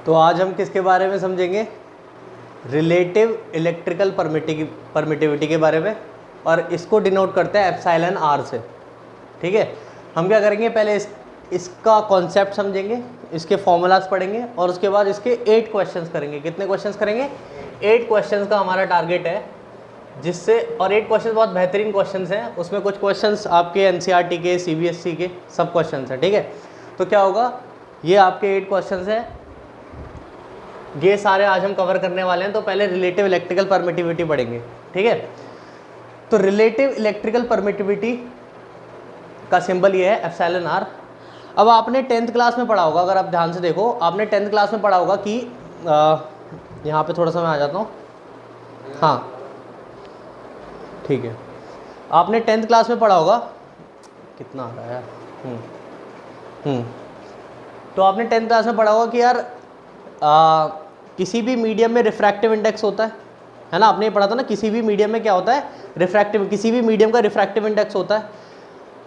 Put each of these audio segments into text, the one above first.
तो आज हम किसके बारे में समझेंगे? रिलेटिव इलेक्ट्रिकल परमिटिविटी के बारे में, और इसको डिनोट करते हैं एप्सिलॉन आर से। ठीक है, हम क्या करेंगे, पहले इसका कॉन्सेप्ट समझेंगे, इसके फॉर्मूलाज पढ़ेंगे, और उसके बाद इसके 8 क्वेश्चंस करेंगे। कितने क्वेश्चंस करेंगे? 8 क्वेश्चंस का हमारा टारगेट है, जिससे, और 8 क्वेश्चंस बहुत बेहतरीन क्वेश्चंस हैं। उसमें कुछ क्वेश्चंस आपके एनसीईआरटी के, सीबीएसई के सब क्वेश्चंस हैं। ठीक है, तो क्या होगा, ये आपके 8 क्वेश्चंस हैं, ये सारे आज हम कवर करने वाले हैं। तो पहले रिलेटिव इलेक्ट्रिकल परमिटिविटी पढ़ेंगे। ठीक है, तो रिलेटिव इलेक्ट्रिकल परमिटिविटी का सिंबल ये है एप्सिलॉन आर। अब आपने 10th क्लास में पढ़ा होगा, अगर आप ध्यान से देखो, आपने 10th क्लास में पढ़ा होगा कि यहाँ पे थोड़ा सा मैं आ जाता हूँ, हाँ ठीक है, आपने 10th क्लास में पढ़ा होगा, कितना आ रहा है, तो आपने 10th क्लास में पढ़ा होगा कि यार किसी भी मीडियम में रिफ्रैक्टिव इंडेक्स होता है ना। आपने ये पढ़ा था ना, किसी भी मीडियम में क्या होता है, रिफ्रैक्टिव, किसी भी मीडियम का रिफ्रैक्टिव इंडेक्स होता है,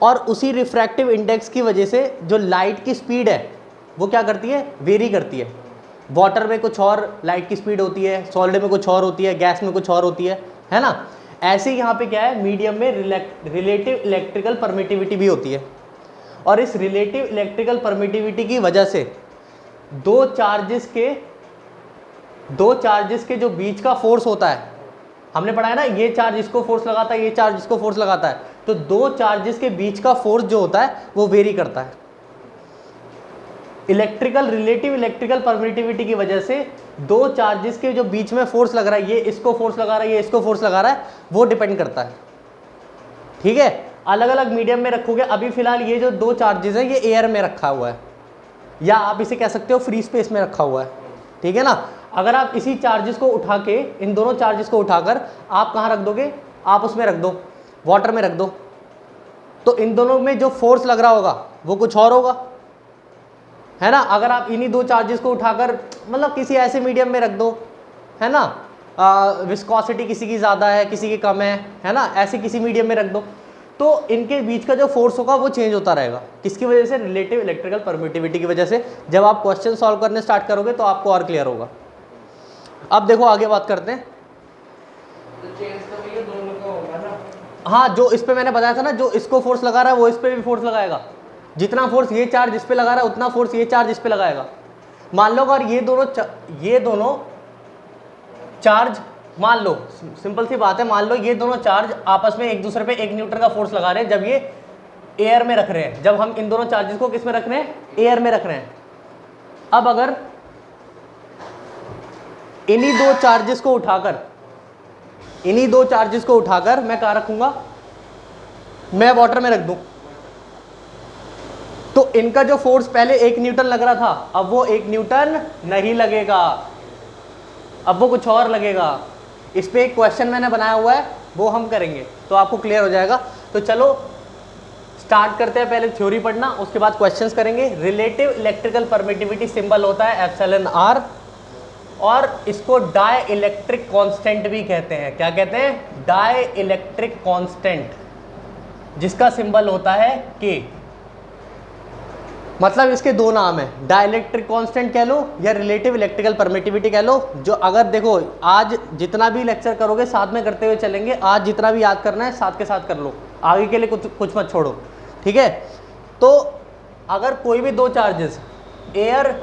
और उसी रिफ्रैक्टिव इंडेक्स की वजह से जो लाइट की स्पीड है वो क्या करती है, वेरी करती है। वाटर में कुछ और लाइट की स्पीड होती है, सॉलिड में कुछ और होती है, गैस में कुछ और होती है ना। ऐसे ही यहाँ पे क्या है, मीडियम में रिलेटिव इलेक्ट्रिकल परमिटिविटी भी होती है, और इस रिलेटिव इलेक्ट्रिकल परमिटिविटी की वजह से दो चार्जेस के जो बीच का फोर्स होता है, हमने पढ़ा है ना, ये चार्ज इसको फोर्स लगाता है, ये चार्ज इसको फोर्स लगाता है, तो दो चार्जेस के बीच का फोर्स जो होता है वो वेरी करता है। रिलेटिव इलेक्ट्रिकल परमिटिविटी की वजह से दो चार्जेस के जो बीच में फोर्स लग रहा है, ये इसको फोर्स लगा रहा है, ये इसको फोर्स लगा रहा है, वो डिपेंड करता है। ठीक है, अलग अलग मीडियम में रखोगे। अभी फिलहाल ये जो दो चार्जेस है ये एयर में रखा हुआ है, या आप इसे कह सकते हो फ्री स्पेस में रखा हुआ है। ठीक है ना, अगर आप इसी चार्जेस को उठा के, इन दोनों चार्जेस को उठाकर आप कहाँ रख दोगे, आप उसमें रख दो, वाटर में रख दो, तो इन दोनों में जो फोर्स लग रहा होगा वो कुछ और होगा, है ना। अगर आप इन्हीं दो चार्जेस को उठाकर मतलब किसी ऐसे मीडियम में रख दो, है ना, विस्कोसिटी किसी की ज़्यादा है, किसी की कम है ना, ऐसे किसी मीडियम में रख दो, तो इनके बीच का जो फोर्स होगा वो चेंज होता रहेगा। किसकी वजह से? रिलेटिव इलेक्ट्रिकल परमिटिविटी की वजह से। जब आप क्वेश्चन सॉल्व करने स्टार्ट करोगे तो आपको और क्लियर होगा। अब देखो आगे बात करते हैं। तो चेंज तो भैया दोनों का होगा ना? हाँ, जो इस पे मैंने बताया था ना, जो इसको फोर्स लगा रहा है वो इस पे भी फोर्स लगाएगा। जितना फोर्स ये चार्ज इस पे लगा रहा है उतना फोर्स ये चार्ज इस पे लगाएगा। मान लो अगर ये दोनों चार्ज, मान लो सिंपल सी बात है, मान लो ये दोनों चार्ज आपस में एक दूसरे पे 1 न्यूटन का फोर्स लगा रहे हैं, जब ये एयर में रख रहे हैं, जब हम इन दोनों चार्जेस को किस में रख रहे हैं, एयर में रख रहे हैं। अब अगर इन्हीं दो चार्जेस को उठाकर मैं कहाँ रखूंगा, मैं वाटर में रख दूं, तो इनका जो फोर्स पहले 1 न्यूटन लग रहा था, अब वो 1 न्यूटन नहीं लगेगा, अब वो कुछ और लगेगा। इस पे एक क्वेश्चन मैंने बनाया हुआ है, वो हम करेंगे तो आपको क्लियर हो जाएगा। तो चलो स्टार्ट करते हैं, पहले थ्योरी पढ़ना, उसके बाद क्वेश्चंस करेंगे। रिलेटिव इलेक्ट्रिकल परमिटिविटी सिंबल होता है एप्सिलॉन आर, और इसको डाई इलेक्ट्रिक कांस्टेंट भी कहते हैं। क्या कहते हैं? डाई इलेक्ट्रिक कांस्टेंट, जिसका सिंबल होता है के। मतलब इसके दो नाम है, डाइलेक्ट्रिक कांस्टेंट कह लो या रिलेटिव इलेक्ट्रिकल परमिटिविटी कह लो। जो अगर देखो आज जितना भी लेक्चर करोगे साथ में करते हुए चलेंगे, आज जितना भी याद करना है साथ के साथ कर लो, आगे के लिए कुछ मत छोड़ो। ठीक है, तो अगर कोई भी दो चार्जेस एयर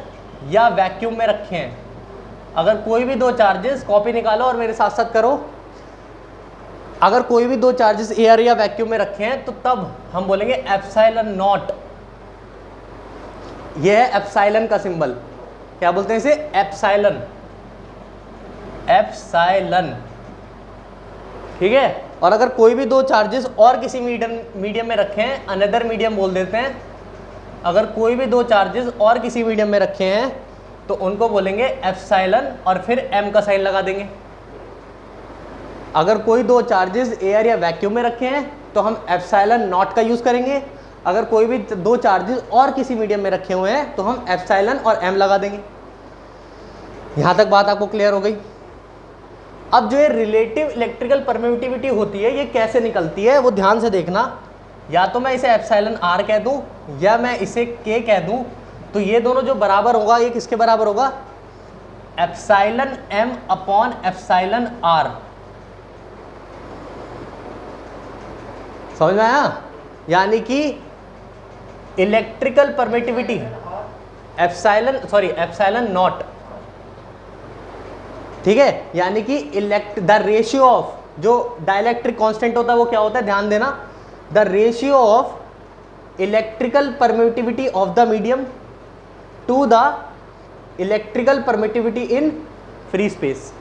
या वैक्यूम में रखे हैं, अगर कोई भी दो चार्जेस, कॉपी निकालो और मेरे साथ साथ करो, अगर कोई भी दो चार्जेस एयर या वैक्यूम में रखे हैं तो तब हम बोलेंगे एप्सिलॉन नॉट। यह है एप्सिलॉन का सिंबल। क्या बोलते हैं इसे? एप्सिलॉन। ठीक है, और अगर कोई भी दो चार्जेस और किसी मीडियम में रखे हैं, अनदर मीडियम बोल देते हैं, अगर कोई भी दो चार्जेस और किसी मीडियम में रखे हैं तो उनको बोलेंगे एप्सिलॉन, और फिर एम का साइन लगा देंगे। अगर कोई दो चार्जेस एयर या वैक्यूम में रखे हैं तो हम एप्सिलॉन नॉट का यूज करेंगे। अगर कोई भी दो चार्जेस और किसी मीडियम में रखे हुए हैं तो हम एप्सिलॉन और एम लगा देंगे। यहां तक बात आपको क्लियर हो गई। अब जो ये रिलेटिव इलेक्ट्रिकल परमिटिविटी होती है, ये कैसे निकलती है वो ध्यान से देखना। या तो मैं इसे एप्सिलॉन आर कह दूं या मैं इसे के कह दूं, तो ये दोनों जो बराबर होगा, ये किसके बराबर होगा? Epsilon m upon epsilon r। समझ में आया? यानी कि इलेक्ट्रिकल परमिटिविटी एप्साइलन नॉट, ठीक है, यानी कि द रेशियो ऑफ, जो डाइलेक्ट्रिक कांस्टेंट होता है वो क्या होता है, ध्यान देना, the ratio of electrical permittivity of the medium to the electrical permittivity in free space,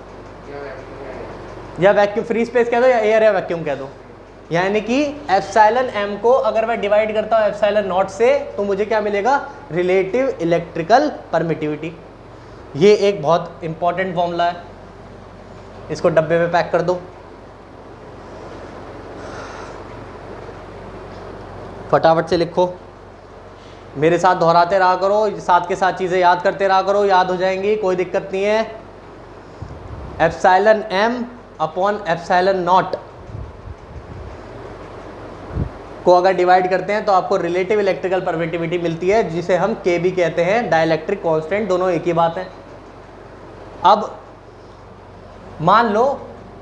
या वैक्यूम, फ्री स्पेस कह दो या एयर या वैक्यूम कह दो। यानी कि एप्सिलॉन एम को अगर मैं डिवाइड करता हूँ एप्सिलॉन नॉट से तो मुझे क्या मिलेगा, रिलेटिव इलेक्ट्रिकल परमिटिविटी। ये एक बहुत इंपॉर्टेंट फॉर्मूला है, इसको डब्बे में पैक कर दो, फटाफट से लिखो, मेरे साथ दोहराते रहा करो, साथ के साथ चीज़ें याद करते रहा करो, याद हो जाएंगी, कोई दिक्कत नहीं है। Epsilon M upon epsilon naught को अगर डिवाइड करते हैं तो आपको रिलेटिव इलेक्ट्रिकल परमिटिविटी मिलती है, जिसे हम के भी कहते हैं, डाइलेक्ट्रिक कांस्टेंट, दोनों एक ही बात है। अब मान लो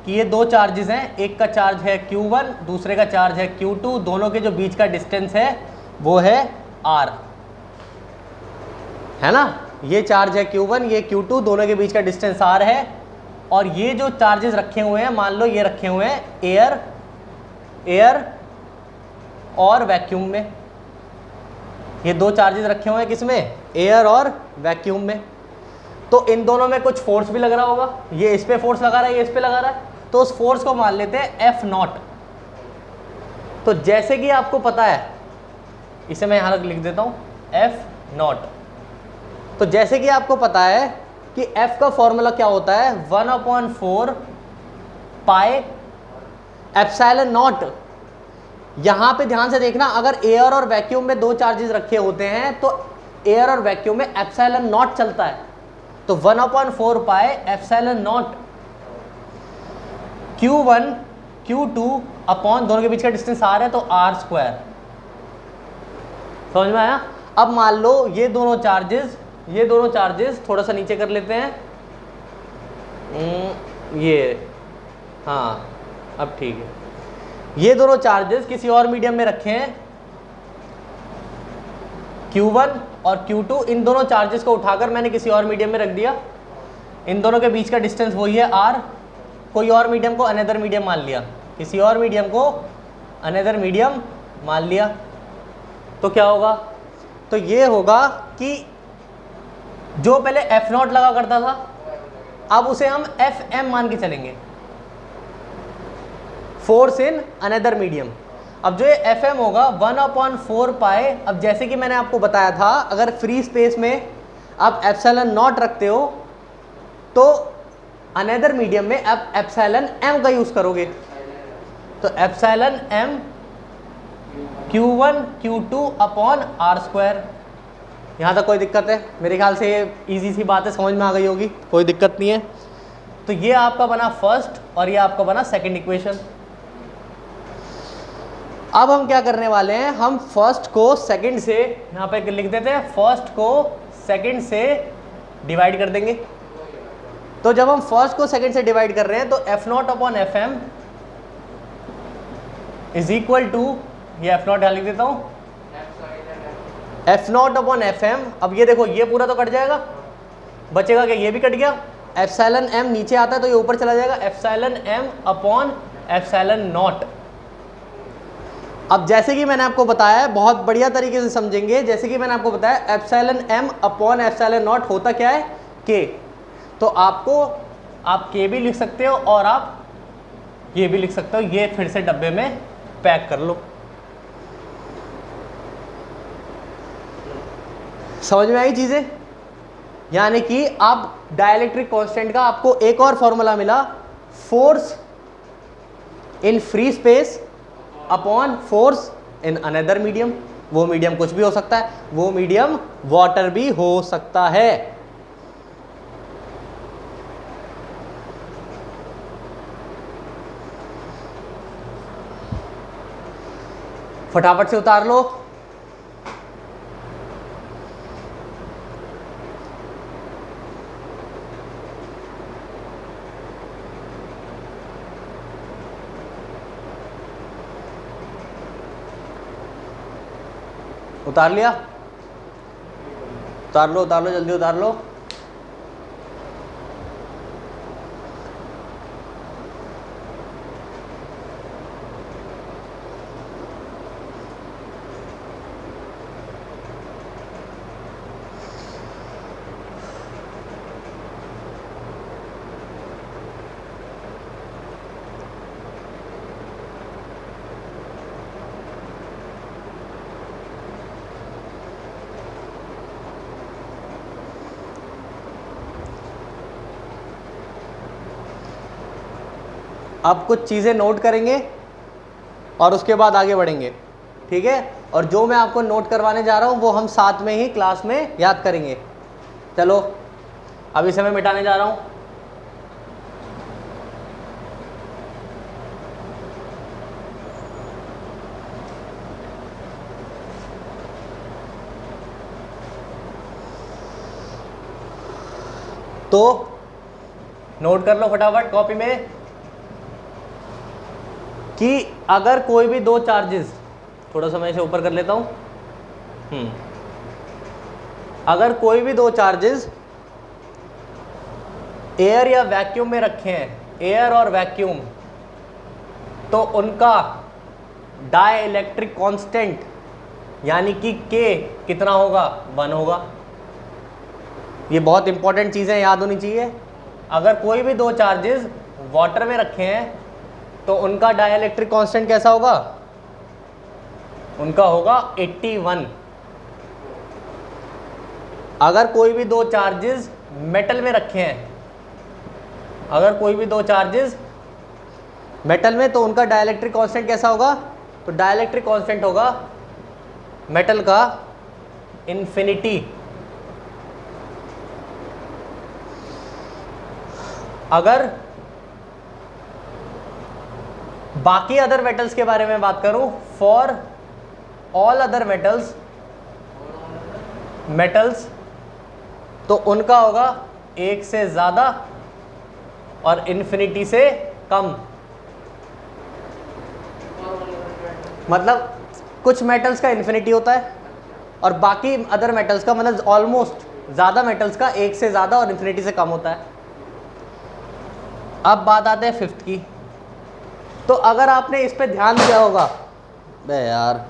कि ये दो चार्जेस हैं, एक का चार्ज है Q1, दूसरे का चार्ज है Q2, दोनों के जो बीच का डिस्टेंस है वो है R, है ना। ये चार्ज है Q1, ये Q2, दोनों के बीच का डिस्टेंस R है। और ये जो चार्जेस रखे हुए हैं, मान लो ये रखे हुए हैं एयर और वैक्यूम में, ये दो चार्जेस रखे हुए हैं किसमें, एयर और वैक्यूम में। तो इन दोनों में कुछ फोर्स भी लग रहा होगा, ये इस पे फोर्स लगा रहा है, ये इस पे लगा रहा है, तो उस फोर्स को मान लेते हैं F0। तो जैसे कि आपको पता है, इसे मैं यहाँ लिख देता हूँ F0। तो जैसे कि आपको पता है कि F का फॉर्मूला क्या होता है, 1/4 पाई एप्सिलॉन नॉट। यहाँ पे ध्यान से देखना, अगर एयर और वैक्यूम में दो चार्जेस रखे होते हैं तो एयर और वैक्यूम में एप्सिलॉन नॉट चलता है, तो 1/4 pi epsilon naught Q1 Q2 upon, दोनों के बीच का डिस्टेंस R है तो R²। समझ में आया? अब मान लो ये दोनों चार्जेस थोड़ा सा नीचे कर लेते हैं, ये, हाँ अब ठीक है, ये दोनों चार्जेस किसी और मीडियम में रखे हैं, Q1 और Q2, इन दोनों चार्जेस को उठाकर मैंने किसी और मीडियम में रख दिया, इन दोनों के बीच का डिस्टेंस वही है R। कोई और मीडियम को अनदर मीडियम मान लिया, किसी और मीडियम को अनदर मीडियम मान लिया, तो क्या होगा, तो ये होगा कि जो पहले F0 लगा करता था, अब उसे हम FM मान के चलेंगे, फोर्स इन अनदर मीडियम। अब जो ये FM होगा 1/4 पाई, अब जैसे कि मैंने आपको बताया था, अगर फ्री स्पेस में आप एप्सिलॉन नॉट रखते हो तो अनदर मीडियम में आप एप्सिलॉन M का यूज करोगे, तो epsilon M Q1 Q2 upon R²। यहाँ तक कोई दिक्कत है? मेरे ख्याल से ये इजी सी बात है, समझ में आ गई होगी, कोई दिक्कत नहीं है। तो ये आपका बना फर्स्ट और ये आपका बना सेकंड इक्वेशन। अब हम क्या करने वाले हैं, हम फर्स्ट को सेकंड से, यहाँ पे लिख देते हैं, फर्स्ट को सेकंड से डिवाइड कर देंगे। तो जब हम फर्स्ट को सेकंड से डिवाइड कर रहे हैं तो F0 upon FM is equal to, ये F0 यहाँ लिख देता हूँ, F0 अपॉन FM। अब ये देखो, ये पूरा तो कट जाएगा, बचेगा क्या, ये भी कट गया, एप्सिलॉन M नीचे आता है तो ये ऊपर चला जाएगा, epsilon M upon epsilon not. अब जैसे कि मैंने आपको बताया है, बहुत बढ़िया तरीके से समझेंगे, जैसे कि मैंने आपको बताया epsilon M upon epsilon not होता क्या है, K। तो आप K भी लिख सकते हो और आप ये भी लिख सकते हो, ये फिर से डब्बे में पैक कर लो। समझ में आई चीजें? यानी कि आप डाइलेक्ट्रिक कांस्टेंट का आपको एक और फॉर्मूला मिला, force in free space upon force in another medium. वो मीडियम कुछ भी हो सकता है, वो मीडियम वाटर भी हो सकता है। फटाफट से उतार लो। उतार लिया? उतार लो उतार लो, जल्दी उतार लो। अब कुछ चीज़ें नोट करेंगे और उसके बाद आगे बढ़ेंगे, ठीक है? और जो मैं आपको नोट करवाने जा रहा हूँ वो हम साथ में ही क्लास में याद करेंगे। चलो अभी से मैं मिटाने जा रहा हूँ। तो नोट कर लो फटाफट कॉपी में कि अगर कोई भी दो चार्जेस, थोड़ा सा मैं इसे ऊपर कर लेता हूं, अगर कोई भी दो चार्जेस एयर या वैक्यूम में रखे हैं, एयर और वैक्यूम, तो उनका डाइलेक्ट्रिक कांस्टेंट यानी कि K कितना होगा? 1 होगा। ये बहुत इंपॉर्टेंट चीज़ें याद होनी चाहिए। अगर कोई भी दो चार्जेस वाटर में रखे हैं तो उनका डाइलेक्ट्रिक कांस्टेंट कैसा होगा? उनका होगा 81। अगर कोई भी दो चार्जेस मेटल में रखे हैं, अगर कोई भी दो चार्जेस मेटल में, तो उनका डाइलेक्ट्रिक कांस्टेंट कैसा होगा? तो डाइलेक्ट्रिक कांस्टेंट होगा मेटल का इन्फिनिटी। अगर बाकी अदर मेटल्स के बारे में बात करूं, फॉर ऑल अदर मेटल्स, तो उनका होगा 1 से ज़्यादा और इन्फिनिटी से कम। मतलब कुछ मेटल्स का इन्फिनिटी होता है और बाकी अदर मेटल्स का, मतलब ऑलमोस्ट ज़्यादा मेटल्स का 1 से ज़्यादा और इन्फिनिटी से कम होता है। अब बात आते हैं 5th की। तो अगर आपने इस पे ध्यान दिया होगा, बे यार,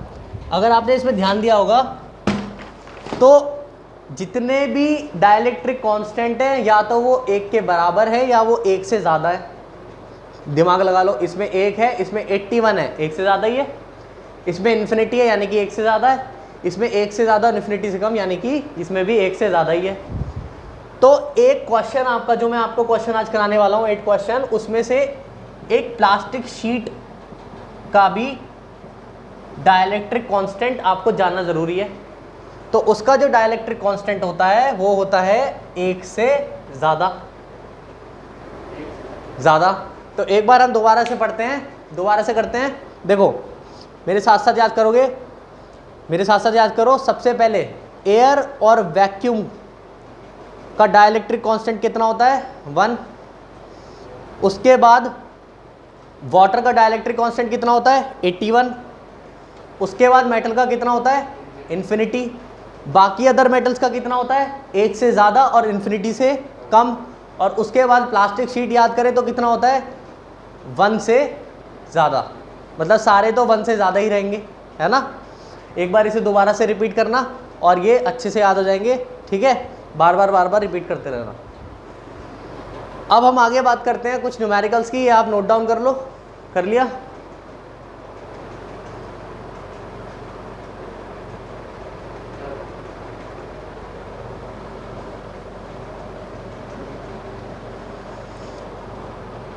अगर आपने इस पे ध्यान दिया होगा तो जितने भी डाइलेक्ट्रिक कांस्टेंट हैं या तो वो 1 के बराबर है या वो 1 से ज़्यादा है। दिमाग लगा लो, इसमें 1 है, इसमें 81 है, 1 से ज़्यादा ही है। इसमें इन्फिनिटी है यानी कि 1 से ज़्यादा है, इसमें 1 से ज़्यादा और इन्फिनिटी से कम यानी कि इसमें भी 1 से ज़्यादा ही है। तो एक क्वेश्चन आपका, जो मैं आपको क्वेश्चन आज कराने वाला हूँ 8 क्वेश्चन, उसमें से एक प्लास्टिक शीट का भी डाइलेक्ट्रिक कांस्टेंट आपको जानना ज़रूरी है। तो उसका जो डाइलेक्ट्रिक कांस्टेंट होता है वो होता है 1 से ज़्यादा। तो एक बार हम दोबारा से पढ़ते हैं, दोबारा से करते हैं। देखो मेरे साथ साथ याद करोगे, मेरे साथ साथ याद करो। सबसे पहले एयर और वैक्यूम का डाइलेक्ट्रिक कांस्टेंट कितना होता है? 1। उसके बाद वाटर का डाइलेक्ट्रिक कांस्टेंट कितना होता है? 81। उसके बाद मेटल का कितना होता है? इन्फिनिटी। बाकी अदर मेटल्स का कितना होता है? 1 से ज़्यादा और इन्फिनिटी से कम। और उसके बाद प्लास्टिक शीट याद करें तो कितना होता है? 1 से ज़्यादा। मतलब सारे तो 1 से ज़्यादा ही रहेंगे, है ना? एक बार इसे दोबारा से रिपीट करना और ये अच्छे से याद हो जाएंगे, ठीक है? बार बार रिपीट करते रहना। अब हम आगे बात करते हैं कुछ न्यूमेरिकल्स की। ये आप नोट डाउन कर लो। कर लिया?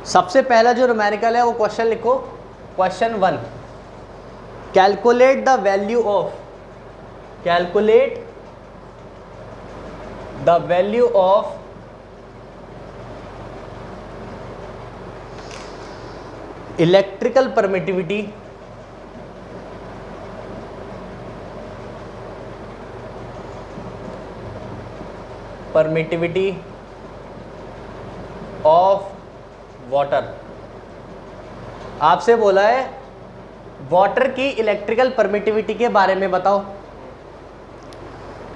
सबसे पहला जो न्यूमेरिकल है वो क्वेश्चन लिखो। Question 1, calculate the value of, calculate the value of electrical permittivity of water. आपसे बोला है वाटर की इलेक्ट्रिकल परमिटिविटी के बारे में बताओ।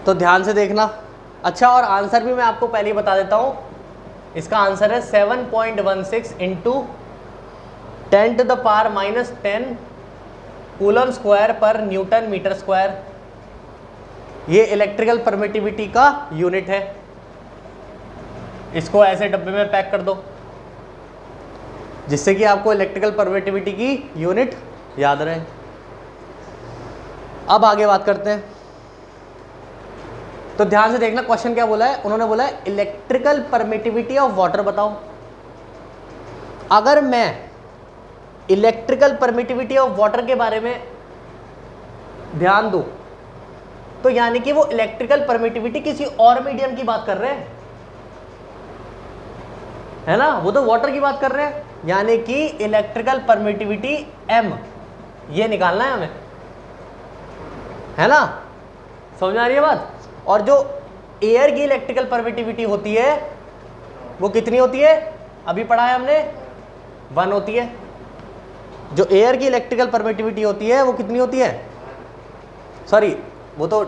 तो ध्यान से देखना। अच्छा, और आंसर भी मैं आपको पहले ही बता देता हूँ। इसका आंसर है 7.16 इंटू 10⁻⁻10 कूलम स्क्वायर पर न्यूटन मीटर स्क्वायर। ये इलेक्ट्रिकल परमिटिविटी का यूनिट है। इसको ऐसे डब्बे में पैक कर दो जिससे कि आपको इलेक्ट्रिकल परमिटिविटी की यूनिट याद रहे। अब आगे बात करते हैं। तो ध्यान से देखना, क्वेश्चन क्या बोला है। उन्होंने बोला है इलेक्ट्रिकल परमिटिविटी ऑफ वाटर बताओ। अगर मैं इलेक्ट्रिकल परमिटिविटी ऑफ वाटर के बारे में ध्यान दूं तो यानी कि वो इलेक्ट्रिकल परमिटिविटी किसी और मीडियम की बात कर रहे हैं, है ना। वो तो वाटर की बात कर रहे हैं, यानी कि इलेक्ट्रिकल परमिटिविटी m ये निकालना है हमें, है ना। समझ में आ रही है बात। और जो एयर की इलेक्ट्रिकल परमिटिविटी होती है वो कितनी होती है, अभी पढ़ा है हमने, 1 होती है। जो एयर की इलेक्ट्रिकल परमिटिविटी होती है वो कितनी होती है, सॉरी वो तो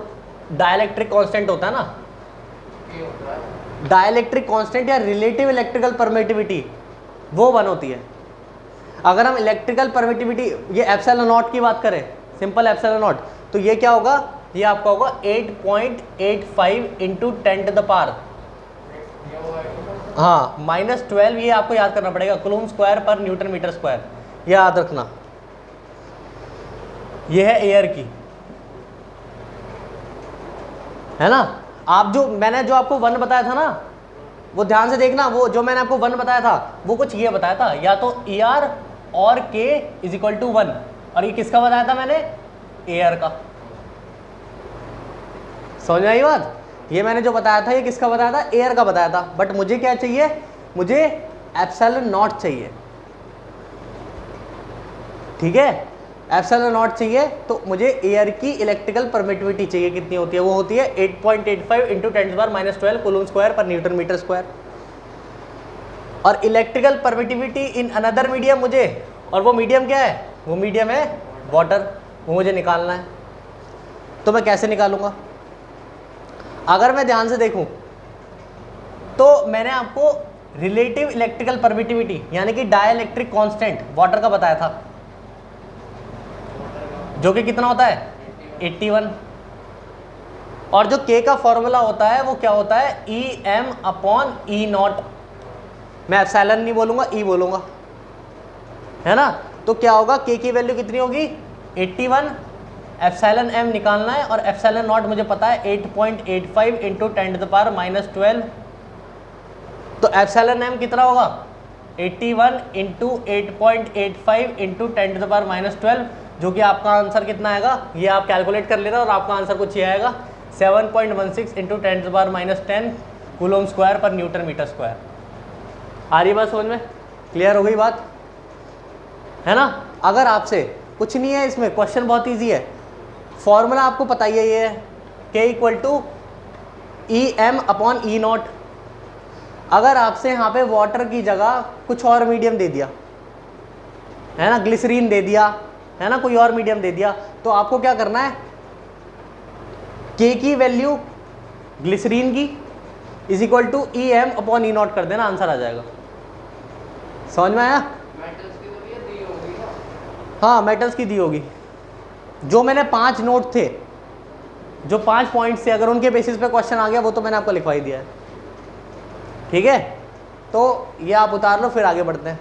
डाइलेक्ट्रिक कांस्टेंट होता है ना। ये होता है डाइलेक्ट्रिक कांस्टेंट या रिलेटिव इलेक्ट्रिकल परमिटिविटी वो 1 होती है। अगर हम इलेक्ट्रिकल परमिटिविटी ये एप्सिलॉन नॉट की बात करें, सिंपल एप्सिलॉन नॉट, तो ये क्या होगा, ये आपका होगा 8.85 इंटू 10⁻, हाँ -12। ये आपको याद करना पड़ेगा, कूलम स्क्वायर पर न्यूटन मीटर स्क्वायर, ये याद रखना। ये है एयर की, है ना। आप जो मैंने जो आपको 1 बताया था ना, वो ध्यान से देखना, वो जो मैंने आपको 1 बताया था वो कुछ ये बताया था, या तो ER और K = 1। और ये किसका बताया था मैंने, एयर का। समझ में आई बात। ये मैंने जो बताया था ये किसका बताया था, एयर का बताया था। बट मुझे क्या चाहिए, मुझे एप्सिलॉन नॉट चाहिए, ठीक है। एप्सिलॉन नॉट चाहिए तो मुझे एयर की इलेक्ट्रिकल परमिटिविटी चाहिए, कितनी होती है, वो होती है 8.85 इंटू 10⁻⁻12 कूलम स्क्वायर पर न्यूटन मीटर स्क्वायर। और electrical permittivity in another medium मुझे, और वो मीडियम क्या है, वो मीडियम है वाटर, वो मुझे निकालना है। तो मैं कैसे निकालूंगा, अगर मैं ध्यान से देखूं तो मैंने आपको रिलेटिव इलेक्ट्रिकल परमिटिविटी यानी कि डाइलेक्ट्रिक कांस्टेंट वाटर का बताया था, जो कि कितना होता है 81। और जो K का फॉर्मूला होता है वो क्या होता है, EM/E0। मैं एप्सिलॉन नहीं बोलूंगा, E बोलूंगा, है ना। तो क्या होगा, K की वैल्यू कितनी होगी 81, एप्सिलॉन M निकालना है, और एप्सिलॉन नॉट मुझे पता है 8.85 इंटू 10⁻⁻12। तो एप्सिलॉन M कितना होगा 81 इंटू 8.85 इंटू 10⁻⁻12, जो कि आपका आंसर कितना आएगा, ये आप कैलकुलेट कर लेना और आपका आंसर कुछ ये आएगा 7.16 इंटू 10⁻⁻10 कूलम स्क्वायर पर न्यूटन मीटर स्क्वायर। आ रही बात समझ में, क्लियर हो गई बात, है ना। अगर आपसे कुछ नहीं है इसमें, क्वेश्चन बहुत इजी है, फॉर्मूला आपको पता ही है, ये है K = EM/E0। अगर आपसे यहाँ पे वाटर की जगह कुछ और मीडियम दे दिया, है ना, ग्लिसरीन दे दिया, है ना, कोई और मीडियम दे दिया, तो आपको क्या करना है, K की वैल्यू ग्लिसरीन की = EM/E0 कर देना, आंसर आ जाएगा। समझ में आया। मेटल्स की तो ये दी होगी ना, हाँ मेटल्स की दी होगी। जो मैंने 5 नोट थे, जो 5 पॉइंट्स थे, अगर उनके बेसिस पे क्वेश्चन आ गया वो तो मैंने आपको लिखवा ही दिया है, ठीक है। तो ये आप उतार लो, फिर आगे बढ़ते हैं।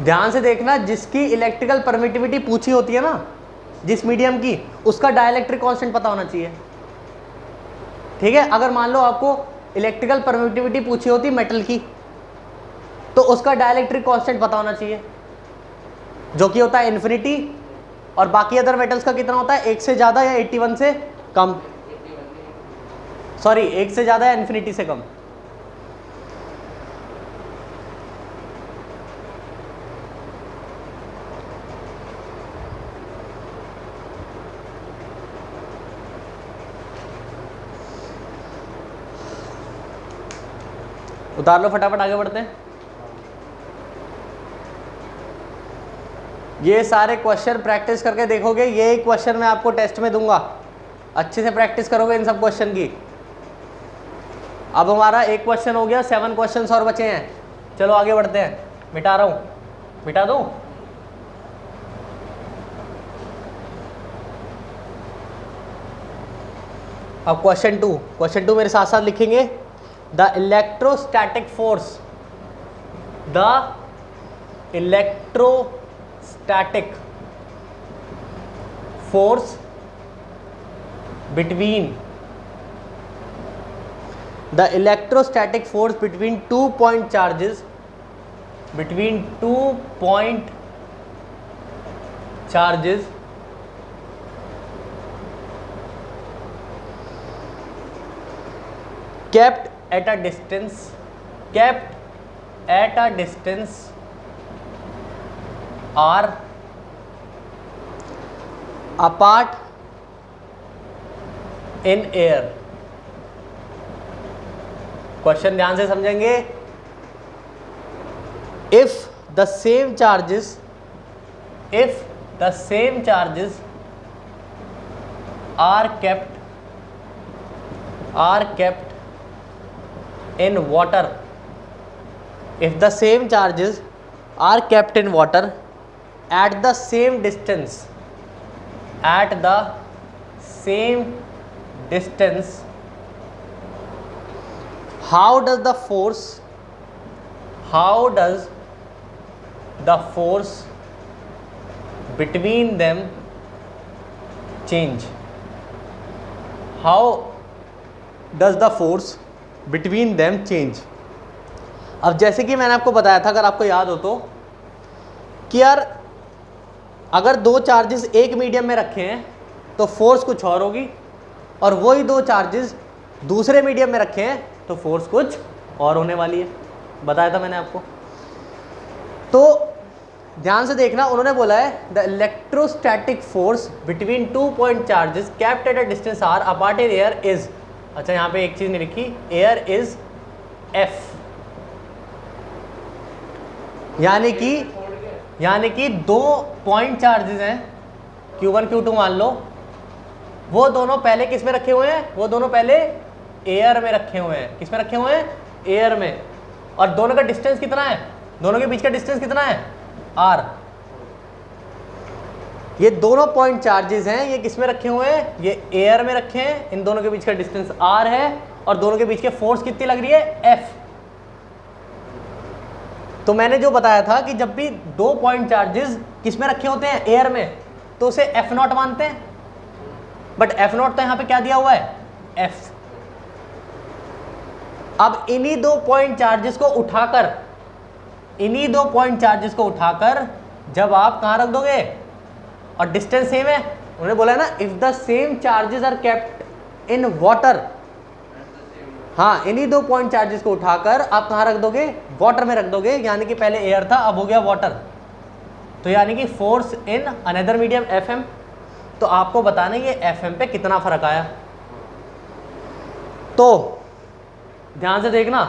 ध्यान से देखना, जिसकी इलेक्ट्रिकल परमिटिविटी पूछी होती है ना, जिस मीडियम की, उसका डाइलेक्ट्रिक कांस्टेंट पता होना चाहिए, ठीक है। अगर मान लो आपको इलेक्ट्रिकल परमिटिविटी पूछी होती मेटल की, तो उसका डाइलेक्ट्रिक कांस्टेंट पता होना चाहिए, जो कि होता है इन्फिनिटी। और बाकी अदर मेटल्स का कितना होता है, 1 से ज़्यादा या 81 से कम, सॉरी 1 से ज़्यादा या इन्फिनिटी से कम। उतार लो, फटाफट आगे बढ़ते हैं। ये सारे क्वेश्चन प्रैक्टिस करके देखोगे, ये क्वेश्चन मैं आपको टेस्ट में दूंगा, अच्छे से प्रैक्टिस करोगे इन सब क्वेश्चन की। अब हमारा एक क्वेश्चन हो गया, 7 क्वेश्चन और बचे हैं। चलो आगे बढ़ते हैं, मिटा रहा हूँ, मिटा दूँ। अब क्वेश्चन 2 मेरे साथ साथ लिखेंगे। The electrostatic force, the electrostatic force between, the electrostatic force between 2 point charges, between 2 point charges kept at a distance, kept at a distance are apart in air। Question ध्यान से समझेंगे। if the same charges are kept in water, if the same charges are kept in water at the same distance, how does the force between them change? How does the force between them change? अब जैसे कि मैंने आपको बताया था, अगर आपको याद हो तो, कि यार अगर 2 चार्जेस एक मीडियम में रखे हैं तो फोर्स कुछ और होगी, और वही 2 चार्जेस दूसरे मीडियम में रखे हैं तो फोर्स कुछ और होने वाली है। बताया था मैंने आपको। तो ध्यान से देखना, उन्होंने बोला है the electrostatic force between 2 point charges kept at a distance R apart in air is, अच्छा यहाँ पे एक चीज नहीं लिखी, एयर इज एफ, यानी कि 2 पॉइंट चार्जेस हैं, Q1 Q2 मान लो, वो दोनों पहले किस में रखे हुए हैं? वो दोनों पहले एयर में रखे हुए हैं। किस में रखे हुए हैं? एयर में। और दोनों का डिस्टेंस कितना है? दोनों के बीच का डिस्टेंस कितना है? R। ये दोनों पॉइंट चार्जेस हैं, ये किस में रखे हुए हैं? ये एयर में रखे हैं। इन दोनों के बीच का डिस्टेंस R है, और दोनों के बीच के फोर्स कितनी लग रही है? F। तो मैंने जो बताया था कि जब भी 2 पॉइंट चार्जेस किस में रखे होते हैं? एयर में, तो उसे F0 मानते हैं। बट F0 तो यहाँ पे क्या दिया हुआ है? F। अब इन्हीं 2 पॉइंट चार्जेस को उठाकर जब आप कहाँ रख दोगे, और डिस्टेंस सेम है, उन्होंने बोला है ना, if the same charges are kept in water, हाँ, इन्हीं 2 पॉइंट चार्जेस को उठाकर आप कहाँ रख दोगे? वाटर में रख दोगे। यानी कि पहले एयर था, अब हो गया वाटर। तो यानी कि force in another medium FM। तो आपको बताना ये FM पे कितना फर्क आया। तो ध्यान से देखना,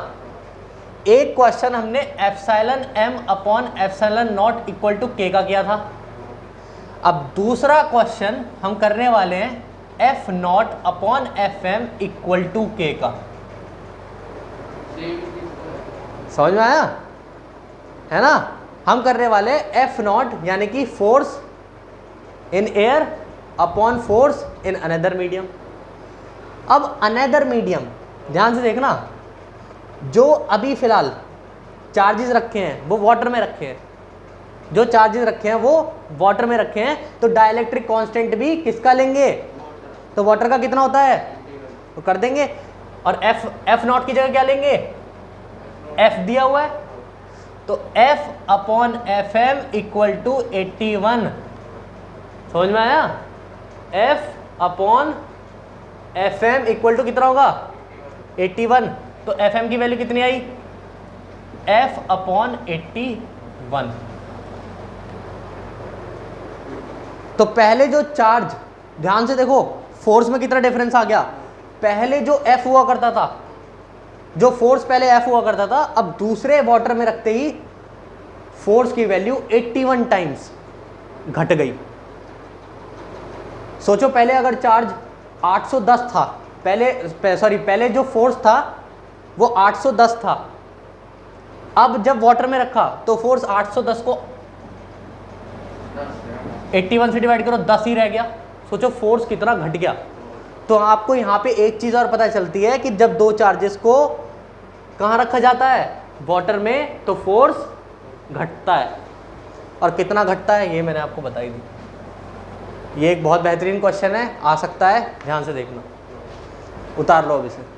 एक क्वेश्चन हमने epsilon m upon epsilon naught equal to k का किया था। अब दूसरा क्वेश्चन हम करने वाले हैं F0 upon FM equal to k का। समझ में आया है ना? हम करने वाले F0 यानी कि force in air upon force in another medium. अब अनदर मीडियम ध्यान से देखना, जो अभी फिलहाल चार्जेस रखे हैं वो वाटर में रखे हैं, जो चार्जेस रखे हैं वो वाटर में रखे हैं, तो डाइलेक्ट्रिक कांस्टेंट भी किसका लेंगे? तो वाटर का कितना होता है? तो कर देंगे। और F0 की जगह क्या लेंगे? F दिया हुआ है, तो F upon FM equal to 81। समझ में आया? F upon FM equal to कितना होगा? 81। तो FM की वैल्यू कितनी आई? F upon 81। तो पहले जो चार्ज, ध्यान से देखो फोर्स में कितना डिफरेंस आ गया। पहले जो F हुआ करता था, जो फोर्स पहले F हुआ करता था, अब दूसरे वाटर में रखते ही फोर्स की वैल्यू 81 टाइम्स घट गई। सोचो पहले अगर चार्ज 810 था, पहले जो फोर्स था वो 810 था, अब जब वाटर में रखा तो फोर्स 810 को 81 से डिवाइड करो, 10 ही रह गया। सोचो फोर्स कितना घट गया। तो आपको यहाँ पे एक चीज़ और पता चलती है कि जब दो चार्जेस को कहाँ रखा जाता है, वाटर में, तो फोर्स घटता है। और कितना घटता है ये मैंने आपको बताई दी। ये एक बहुत बेहतरीन क्वेश्चन है, आ सकता है, ध्यान से देखना। उतार लो अब इसे।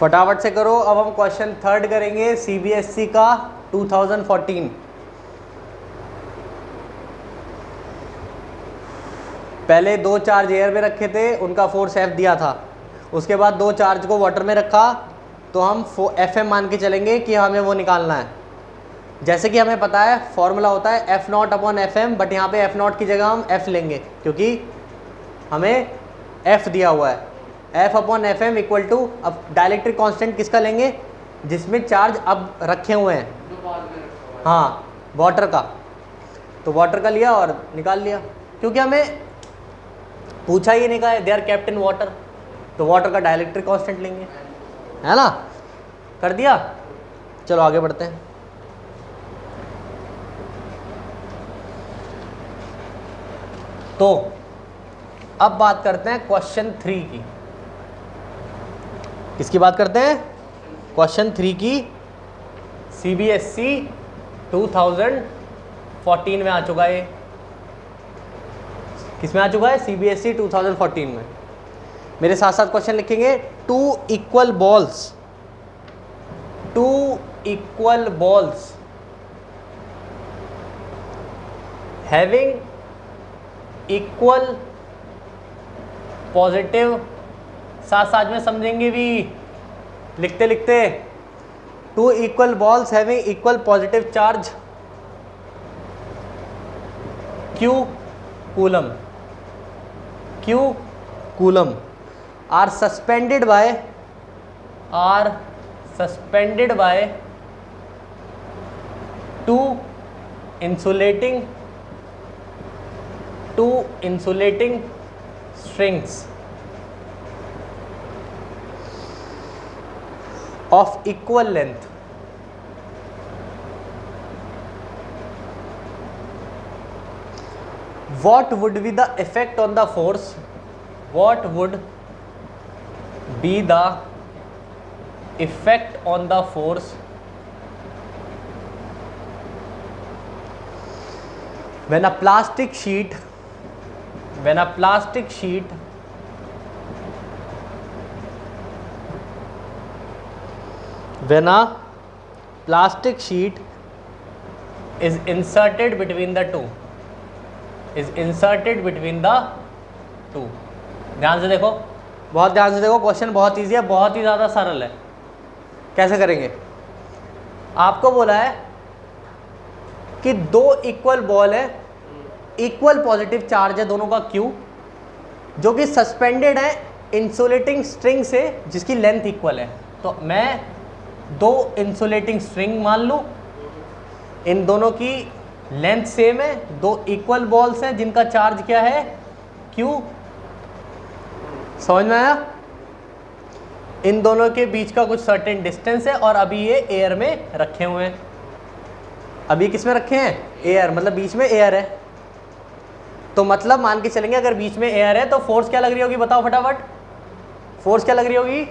फटाफट से करो। अब हम क्वेश्चन थर्ड करेंगे सीबीएसई का 2014। पहले दो चार्ज एयर में रखे थे, उनका फोर्स एफ दिया था। उसके बाद दो चार्ज को वाटर में रखा, तो हम एफ एम मान के चलेंगे कि हमें वो निकालना है। जैसे कि हमें पता है फॉर्मूला होता है F naught upon F M, but यहाँ पे एफ नॉट की जगह हम एफ लेंगे क्योंकि हमें एफ दिया हुआ है। F upon F M equal to, अब डाइलेक्ट्रिक कांस्टेंट किसका लेंगे, जिसमें चार्ज अब रखे हुए हैं, हाँ वाटर का। तो वाटर का लिया और निकाल लिया, क्योंकि हमें पूछा ही नहीं कहा they are kept in water, तो वाटर का डाइलेक्ट्रिक कांस्टेंट लेंगे, है ना। कर दिया, चलो आगे बढ़ते हैं। तो अब बात करते हैं क्वेश्चन 3 की। किसकी बात करते हैं, क्वेश्चन 3 की। सीबीएसई 2014 में आ चुका है। किस में आ चुका है, सीबीएसई 2014 में। मेरे साथ साथ क्वेश्चन लिखेंगे। Two equal balls having equal positive, साथ साथ में समझेंगे भी लिखते लिखते। Two equal balls having equal positive charge Q coulomb are suspended by two insulating strings of equal length. What would be the effect on the force? What would be the effect on the force when a plastic sheet is inserted between the two? ध्यान से देखो, बहुत ध्यान से देखो। Question बहुत easy है, बहुत ही ज़्यादा सरल है। कैसे करेंगे, आपको बोला है कि दो इक्वल बॉल है, इक्वल पॉजिटिव चार्ज है दोनों का Q, जो कि सस्पेंडेड है इंसुलेटिंग स्ट्रिंग से जिसकी लेंथ इक्वल है। तो मैं दो इंसुलेटिंग स्ट्रिंग मान लूँ, इन दोनों की लेंथ सेम है, दो इक्वल बॉल्स हैं जिनका चार्ज क्या है, Q। समझ में आया। इन दोनों के बीच का कुछ सर्टेन डिस्टेंस है और अभी ये एयर में रखे हुए हैं। अभी किस में रखे हैं, एयर, मतलब बीच में एयर है। तो मतलब मान के चलेंगे अगर बीच में एयर है तो फोर्स क्या लग रही होगी, बताओ फटाफट। फोर्स क्या लग रही होगी,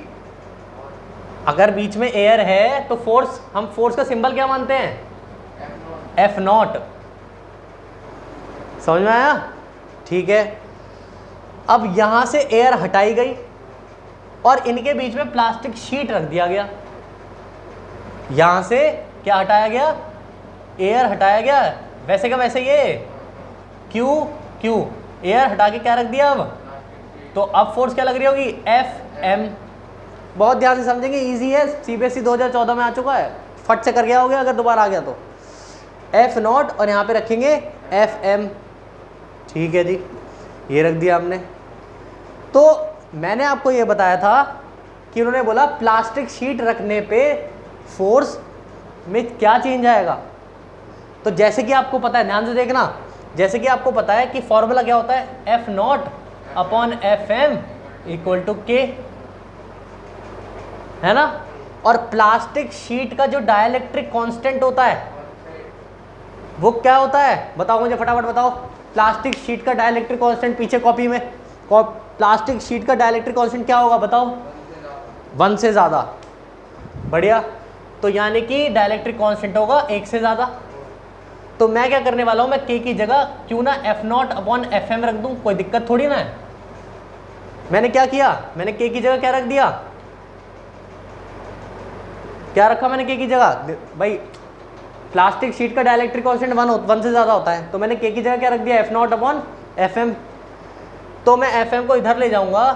अगर बीच में एयर है तो फोर्स, हम फोर्स का सिंबल क्या मानते हैं, एफ नॉट। समझ में आया, ठीक है। अब यहां से एयर हटाई गई और इनके बीच में प्लास्टिक शीट रख दिया गया। यहां से क्या हटाया गया, एयर हटाया गया, वैसे का वैसे ये क्यू एयर हटा के क्या रख दिया अब, तो अब फोर्स क्या लग रही होगी, एफ एम। बहुत ध्यान से समझेंगे, इजी है, CBSE 2014 में आ चुका है, फट से कर गया हो गया अगर दोबारा आ गया तो। F0 और यहाँ पे रखेंगे FM, ठीक है जी, ये रख दिया हमने। तो मैंने आपको ये बताया था कि उन्होंने बोला प्लास्टिक शीट रखने पे फोर्स में क्या चेंज आएगा। तो जैसे कि आपको पता है, ध्यान से देखना, जैसे कि आपको पता है कि फॉर्मूला क्या होता है, F0 upon FM equal to K, है ना। और प्लास्टिक शीट का जो डाइलेक्ट्रिक कांस्टेंट होता है वो क्या होता है, बताओ मुझे फटाफट बताओ। प्लास्टिक शीट का डाइलेक्ट्रिक कांस्टेंट पीछे कॉपी में, प्लास्टिक शीट का डाइलेक्ट्रिक कांस्टेंट क्या होगा बताओ, 1 से ज़्यादा, बढ़िया। तो यानी कि डाइलेक्ट्रिक कांस्टेंट होगा 1 से ज़्यादा। तो मैं क्या करने वाला हूँ, मैं K की जगह क्यों ना F0 अपॉन FM रख दूँ, कोई दिक्कत थोड़ी ना है। मैंने क्या किया, मैंने K की जगह क्या रख दिया, क्या रखा मैंने K की जगह, भाई प्लास्टिक शीट का डाइलेक्ट्रिक कांस्टेंट 1 से ज़्यादा होता है, तो मैंने K की जगह क्या रख दिया, F0 अपॉन FM। तो मैं FM को इधर ले जाऊंगा,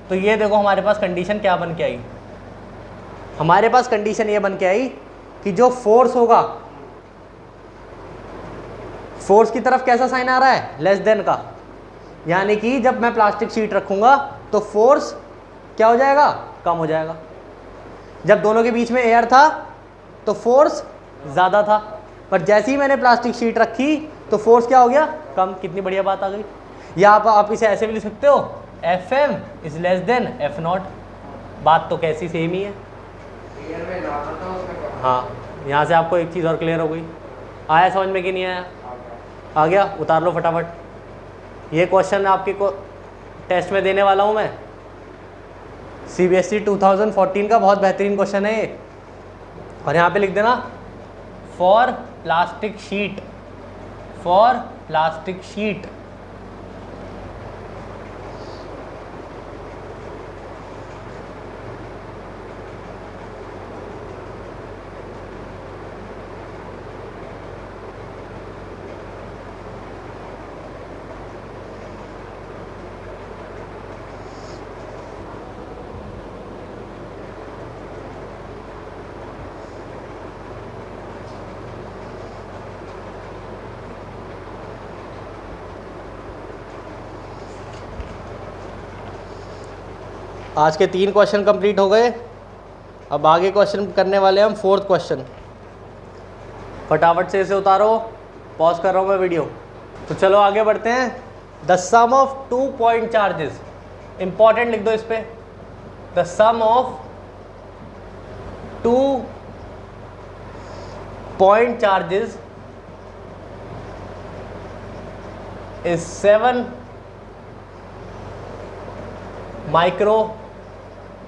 तो ये देखो हमारे पास कंडीशन क्या बन के आई, हमारे पास कंडीशन ये बन के आई कि जो फोर्स होगा, फोर्स की तरफ कैसा साइन आ रहा है, लेस देन का, यानी कि जब मैं प्लास्टिक शीट रखूंगा तो फोर्स क्या हो जाएगा, कम हो जाएगा। जब दोनों के बीच में एयर था तो फोर्स ज़्यादा था, पर जैसे ही मैंने प्लास्टिक शीट रखी तो फोर्स क्या हो गया, कम। कितनी बढ़िया बात आ गई। या आप इसे ऐसे भी लिख सकते हो, FM is less than F0, बात तो कैसी सेम ही है। हाँ, यहाँ से आपको एक चीज़ और क्लियर हो गई, आया समझ में कि नहीं आया, आ गया, उतार लो फटाफट। ये क्वेश्चन आपके को टेस्ट में देने वाला हूँ मैं, CBSE 2014 का बहुत बेहतरीन क्वेश्चन है ये। और यहाँ पे लिख देना for plastic sheet, for plastic sheet. आज के 3 क्वेश्चन कंप्लीट हो गए, अब आगे क्वेश्चन करने वाले हम 4th क्वेश्चन। फटाफट से इसे उतारो, पॉज कर रहा हूँ मैं वीडियो। तो चलो आगे बढ़ते हैं। The sum of 2 point charges, important लिख दो इस पे, the sum of 2 point charges is 7 micro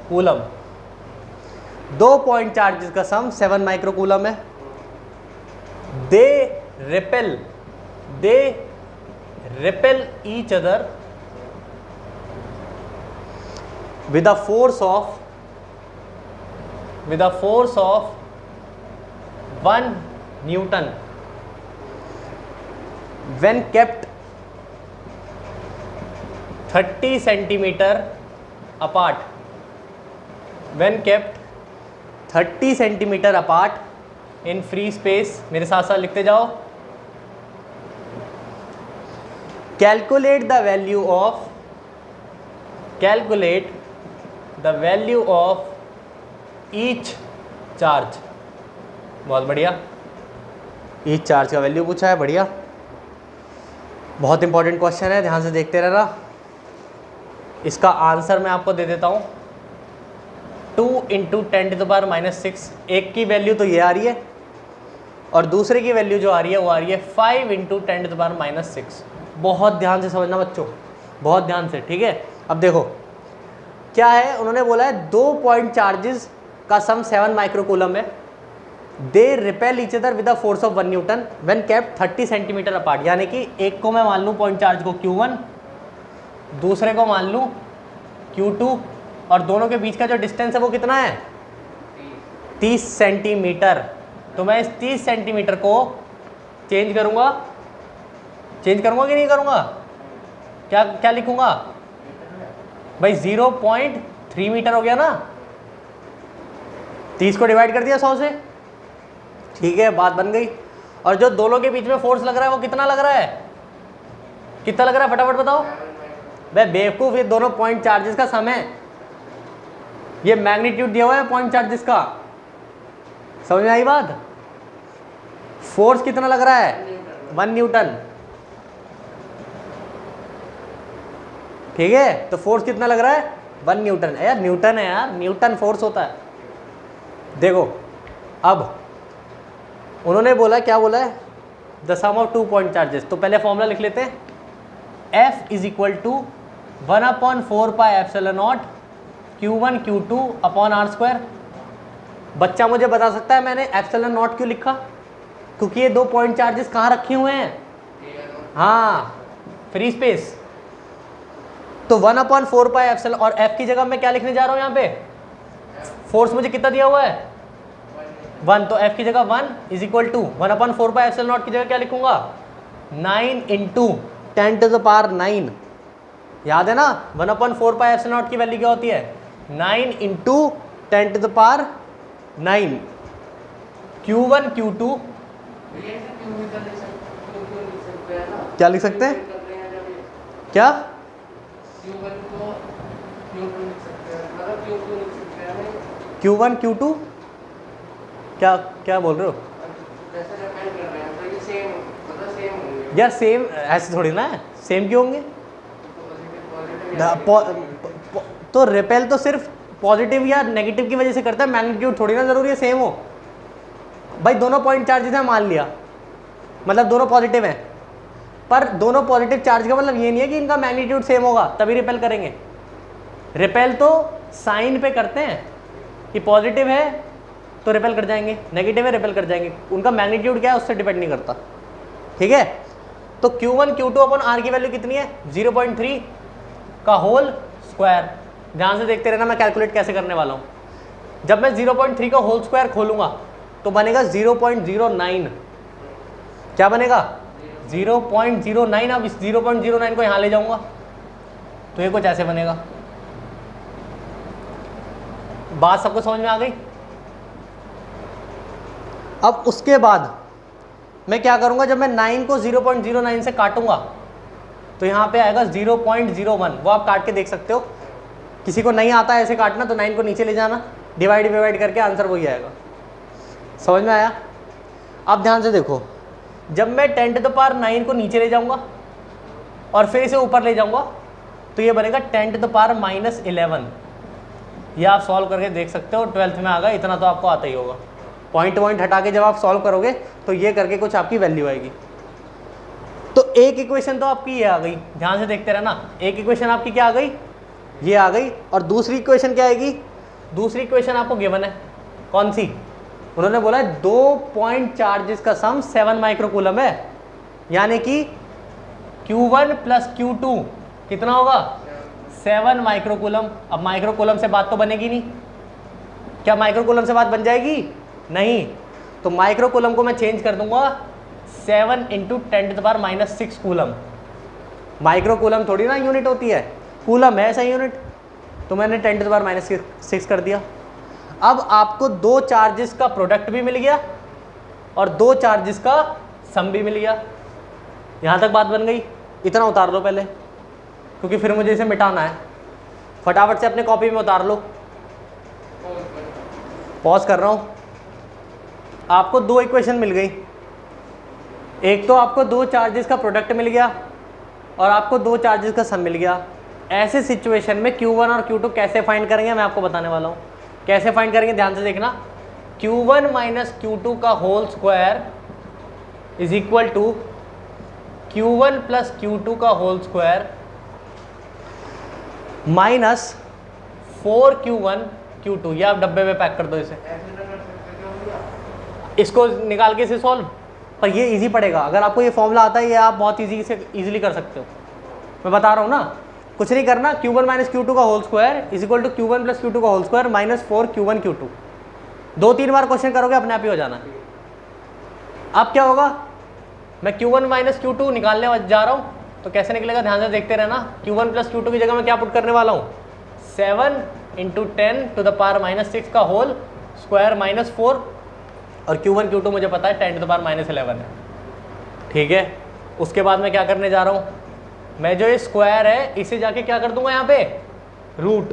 coulomb. 2 point charges का सम 7 माइक्रो कूलम है। दे repel each other with a force of 1 Newton when kept 30 centimeter apart, when kept 30 centimeter apart in free space। मेरे साथ साथ लिखते जाओ। calculate the value of each charge। बहुत बढ़िया, each charge का वैल्यू पूछा है, बढ़िया, बहुत इंपॉर्टेंट क्वेश्चन है, ध्यान से देखते रहना। इसका आंसर मैं आपको दे देता हूँ, 2 × 10⁻⁻6। एक की वैल्यू तो ये आ रही है और दूसरे की वैल्यू जो आ रही है वो आ रही है 5 × 10⁻⁻6। बहुत ध्यान से समझना बच्चों, बहुत ध्यान से, ठीक है। अब देखो क्या है, उन्होंने बोला है 2 पॉइंट चार्जेस का सम 7 माइक्रोकूलम है। They repel each other with a force of 1 Newton when kept 30 centimetre apart. यानी कि एक को मैं मान लूँ पॉइंट चार्ज को Q1, दूसरे को मान लूँ Q2, और दोनों के बीच का जो डिस्टेंस है वो कितना है, 30 सेंटीमीटर। तो मैं इस 30 सेंटीमीटर को चेंज करूँगा कि नहीं करूँगा, क्या लिखूँगा भाई, 0.3 3 मीटर हो गया ना, 30 को डिवाइड कर दिया 100 से, ठीक है, बात बन गई। और जो दोनों के बीच में फोर्स लग रहा है वो कितना लग रहा है, कितना लग रहा है फटाफट बताओ। भाई बेवकूफ, ये दोनों पॉइंट चार्जेस का सम है, ये मैग्नीट्यूड दिया हुआ है पॉइंट चार्जेस का, समझ में आई बात। फोर्स कितना लग रहा है 1 न्यूटन, ठीक है, तो फोर्स कितना लग रहा है 1 न्यूटन। यार न्यूटन है यार, न्यूटन फोर्स होता है। देखो अब उन्होंने बोला, क्या बोला है, the sum of 2 point charges. तो पहले फॉर्मूला लिख लेते हैं, F is equal to 1/4 pi epsilon naught Q1 Q2 upon R square. बच्चा मुझे बता सकता है मैंने एप्सिलॉन नॉट क्यों लिखा, क्योंकि ये 2 पॉइंट चार्जेस कहाँ रखे हुए हैं, हाँ फ्री स्पेस। तो 1/4 पाई एप्सिलॉन, और F की जगह मैं क्या लिखने जा रहा हूँ यहाँ पे, फोर्स मुझे कितना दिया हुआ है 1, तो F की जगह 1 is equal to 1/4 pi epsilon naught की जगह क्या लिखूंगा 9 इंटू 10 टू द पावर 9, याद है ना 1/4 पाई एप्सिलॉन नॉट की वैल्यू क्या होती है 9 into 10 to the power 9। Q1 Q2 क्या लिख सकते हैं, क्या Q1 Q2 क्या क्या बोल रहे हो यार, सेम ऐसे थोड़ी ना है, सेम क्यों होंगे। तो रिपेल तो सिर्फ पॉजिटिव या नेगेटिव की वजह से करता है, मैग्नीट्यूड थोड़ी ना जरूरी है सेम हो। भाई दोनों पॉइंट चार्जेस हैं मान लिया, मतलब दोनों पॉजिटिव हैं, पर दोनों पॉजिटिव चार्ज का मतलब ये नहीं है कि इनका मैग्नीट्यूड सेम होगा तभी रिपेल करेंगे। रिपेल तो साइन पे करते हैं कि पॉजिटिव है तो रिपेल कर जाएंगे, नेगेटिव है रिपेल कर जाएंगे, उनका मैग्नीट्यूड क्या है उससे डिपेंड नहीं करता, ठीक है। तो Q1 Q2 अपन R की वैल्यू कितनी है 0.3 का होल स्क्वायर। ध्यान से देखते रहना मैं कैलकुलेट कैसे करने वाला हूँ। जब मैं 0.3 का होल स्क्वायर खोलूंगा तो बनेगा 0.09, क्या बनेगा 0.09। अब इस 0.09 को यहाँ ले जाऊंगा तो ये कुछ ऐसे बनेगा। बात सबको समझ में आ गई। अब उसके बाद मैं क्या करूंगा, जब मैं 9 को 0.09 से काटूंगा तो यहाँ पे आएगा 0.01, वो आप काट के देख सकते हो। किसी को नहीं आता है ऐसे काटना तो 9 को नीचे ले जाना, डिवाइड करके आंसर वही आएगा। समझ में आया। अब ध्यान से देखो, जब मैं 10 टू द पावर 9 को नीचे ले जाऊंगा और फिर इसे ऊपर ले जाऊंगा तो ये बनेगा 10 टू द पावर -11। ये आप सॉल्व करके देख सकते हो, 12th में आ गया, इतना तो आपको आता ही होगा। पॉइंट हटा के जब आप सॉल्व करोगे तो ये करके कुछ आपकी वैल्यू आएगी। तो एक इक्वेशन तो आपकी ये आ गई, ध्यान से देखते रहना। एक इक्वेशन आपकी क्या आ गई, ये आ गई। और दूसरी इक्वेशन क्या आएगी, दूसरी इक्वेशन आपको गिवन है, कौन सी, उन्होंने बोला है 2 पॉइंट चार्जेस का सम 7 माइक्रोकूलम है, यानी कि Q1 प्लस Q2 कितना होगा 7 माइक्रोकूलम। अब माइक्रोकूलम से बात तो बनेगी नहीं, क्या माइक्रोकूलम से बात बन जाएगी, नहीं। तो माइक्रोकूलम को मैं चेंज कर दूंगा 7 into 10 to the power -6 coulomb. Microcoulomb थोड़ी ना यूनिट होती है, कूलम है ऐसा यूनिट, तो मैंने 10 टू द पावर -6 कर दिया। अब आपको 2 चार्जेस का प्रोडक्ट भी मिल गया और 2 चार्जेस का सम भी मिल गया। यहाँ तक बात बन गई। इतना उतार लो पहले, क्योंकि फिर मुझे इसे मिटाना है। फटाफट से अपने कॉपी में उतार लो, पॉज कर रहा हूँ। आपको 2 इक्वेशन मिल गई, एक तो आपको 2 चार्जेस का प्रोडक्ट मिल गया और आपको 2 चार्जेस का सम मिल गया। ऐसे सिचुएशन में Q1 और Q2 कैसे फाइंड करेंगे मैं आपको बताने वाला हूँ। कैसे फाइंड करेंगे ध्यान से देखना। Q1 माइनस Q2 का whole square is equal to Q1 plus Q2 का whole square minus 4Q1 Q2। ये आप डब्बे में पैक कर दो इसे, इसको निकाल के इसे सॉल्व। पर ये इजी पड़ेगा, अगर आपको ये फॉर्मूला आता है ये आप बहुत इजीली कर सकते हो। मैं बता रहा हूँ ना, कुछ नहीं करना। Q1 माइनस Q2 का whole square is equal to Q1 plus Q2 का whole square minus 4Q1 Q2। 2-3 बार क्वेश्चन करोगे अपने आप ही हो जाना। अब क्या होगा, मैं Q1 माइनस Q2 निकालने जा रहा हूँ तो कैसे निकलेगा ध्यान से देखते रहना। Q1 प्लस Q2 की जगह मैं क्या पुट करने वाला हूँ 7 इंटू 10⁻⁻6 का होल स्क्वायर -4 और Q1 Q2 मुझे पता है 10⁻11 है। ठीक है, उसके बाद मैं क्या करने जा रहा हूँ, मैं जो ये स्क्वायर है इसे जाके क्या कर दूंगा यहाँ पे रूट,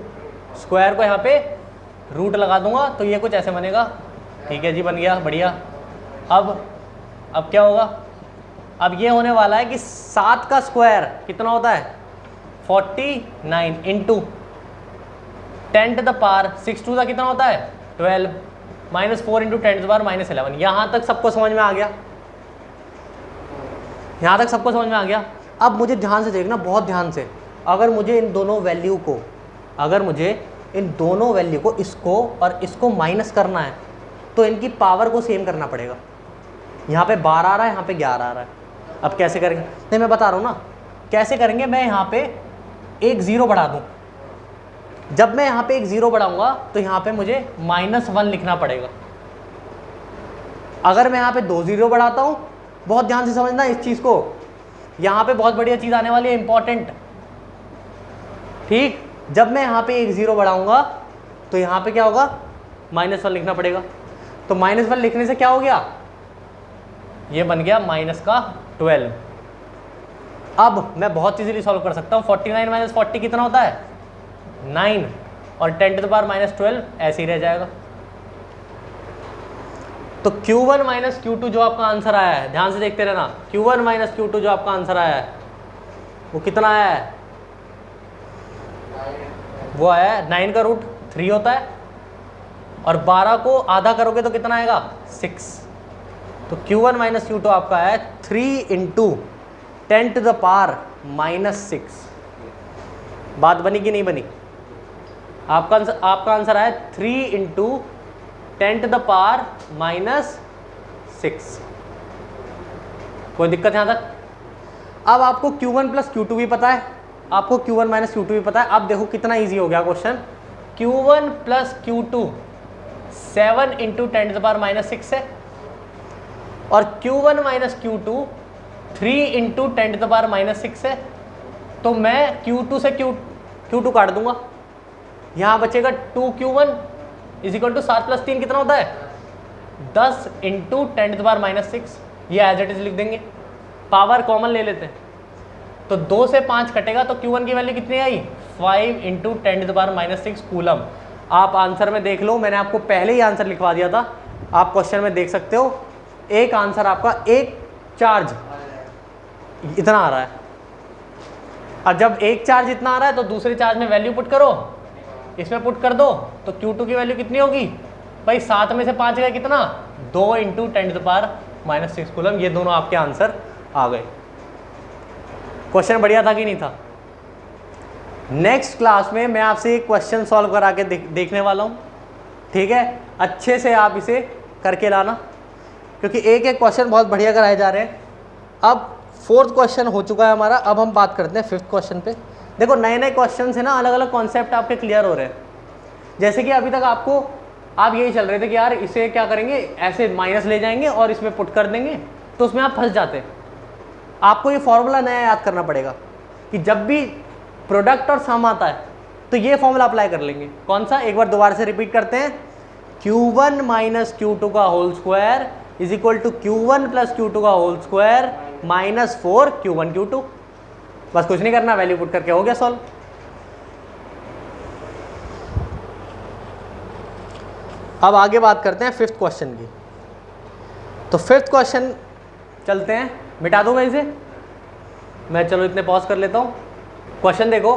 स्क्वायर को यहाँ पे रूट लगा दूंगा तो ये कुछ ऐसे बनेगा। ठीक है जी, बन गया, बढ़िया। अब क्या होगा, अब ये होने वाला है कि 7 का स्क्वायर कितना होता है 49 इंटू 10⁻6 का कितना होता है 12 -4 इंटू 10⁻11। यहाँ तक सबको समझ में आ गया, यहाँ तक सबको समझ में आ गया। अब मुझे ध्यान से देखना, बहुत ध्यान से, अगर मुझे इन दोनों वैल्यू को इसको और इसको माइनस करना है तो इनकी पावर को सेम करना पड़ेगा। यहाँ पे 12 आ रहा है, यहाँ पे 11 आ रहा है। अब कैसे करेंगे, नहीं मैं बता रहा हूँ ना कैसे करेंगे। मैं यहाँ पे एक 0 बढ़ा दूँ, जब मैं यहाँ पे एक 0 बढ़ाऊंगा तो यहाँ पे मुझे -1 लिखना पड़ेगा। अगर मैं यहाँ पे 2 0 बढ़ाता हूँ, बहुत ध्यान से समझना इस चीज़ को, यहाँ पे बहुत बढ़िया चीज़ आने वाली है, इंपॉर्टेंट। ठीक, जब मैं यहाँ पे एक 0 बढ़ाऊंगा तो यहाँ पे क्या होगा -1 लिखना पड़ेगा। तो -1 लिखने से क्या हो गया, ये बन गया -12। अब मैं बहुत इजीली सॉल्व कर सकता हूँ। 49 - 40 कितना होता है 9 और 10⁻12 ऐसे ही रह जाएगा। तो Q1 - Q2 जो आपका आंसर आया है, ध्यान से देखते रहना, Q1 - Q2 जो आपका आंसर आया है वो कितना आया है, वो आया है 9 का रूट 3 होता है और 12 को आधा करोगे तो कितना आएगा 6। तो Q1 - Q2 आपका है 3 इंटू 10⁻⁻6। बात बनी कि नहीं बनी, आपका आंसर आया 3 इंटू 10⁻⁻6। कोई दिक्कत यहाँ तक। अब आपको Q1 + Q2 भी पता है, आपको Q1 - Q2 भी पता है। अब देखो कितना इजी हो गया क्वेश्चन। Q1 + Q2 7 इंटू 10⁻⁻6 है और Q1 - Q2 3 इंटू 10⁻⁻6 है। तो मैं Q2 से Q2 काट दूंगा, यहाँ बचेगा 2Q1 = 7 + 3 कितना होता है 10 इंटू 10⁻⁻6। ये एज इट इज लिख देंगे, पावर कॉमन ले लेते हैं तो 2 से 5 कटेगा तो Q1 की वैल्यू कितनी आई 5 इंटू 10⁻⁻6 कूलम। आप आंसर में देख लो, मैंने आपको पहले ही आंसर लिखवा दिया था, आप क्वेश्चन में देख सकते हो। एक आंसर आपका एक चार्ज इतना आ रहा है। अब जब एक चार्ज इतना आ रहा है तो दूसरे चार्ज में वैल्यू पुट करो, इसमें पुट कर दो तो Q2 की वैल्यू कितनी होगी भाई 7 में से 5 गया कितना 2 इंटू 10⁻⁻6 कूलम। ये दोनों आपके आंसर आ गए। क्वेश्चन बढ़िया था कि नहीं था। नेक्स्ट क्लास में मैं आपसे एक क्वेश्चन सॉल्व करा के देखने वाला हूँ, ठीक है। अच्छे से आप इसे करके लाना क्योंकि एक एक क्वेश्चन बहुत बढ़िया कराए जा रहे हैं। अब 4th क्वेश्चन हो चुका है हमारा, अब हम बात करते हैं 5th क्वेश्चन पे। देखो नए नए क्वेश्चन है ना, अलग अलग कॉन्सेप्ट आपके क्लियर हो रहे हैं। जैसे कि अभी तक आप यही चल रहे थे कि यार इसे क्या करेंगे, ऐसे माइनस ले जाएंगे और इसमें पुट कर देंगे, तो उसमें आप फंस जाते हैं। आपको ये फॉर्मूला नया याद करना पड़ेगा कि जब भी प्रोडक्ट और सम आता है तो ये फॉर्मूला अप्लाई कर लेंगे। कौन सा, एक बार दोबारा से रिपीट करते हैं। Q1 - Q2 का whole square is equal to Q1 + Q2 का होल स्क्वायर -4 Q1 Q2। बस कुछ नहीं करना, वैल्यू पुट करके हो गया सॉल्व। अब आगे बात करते हैं 5th क्वेश्चन की। तो 5th क्वेश्चन चलते हैं, मिटा दूंगा इसे मैं, चलो इतने पॉज कर लेता हूं। क्वेश्चन देखो,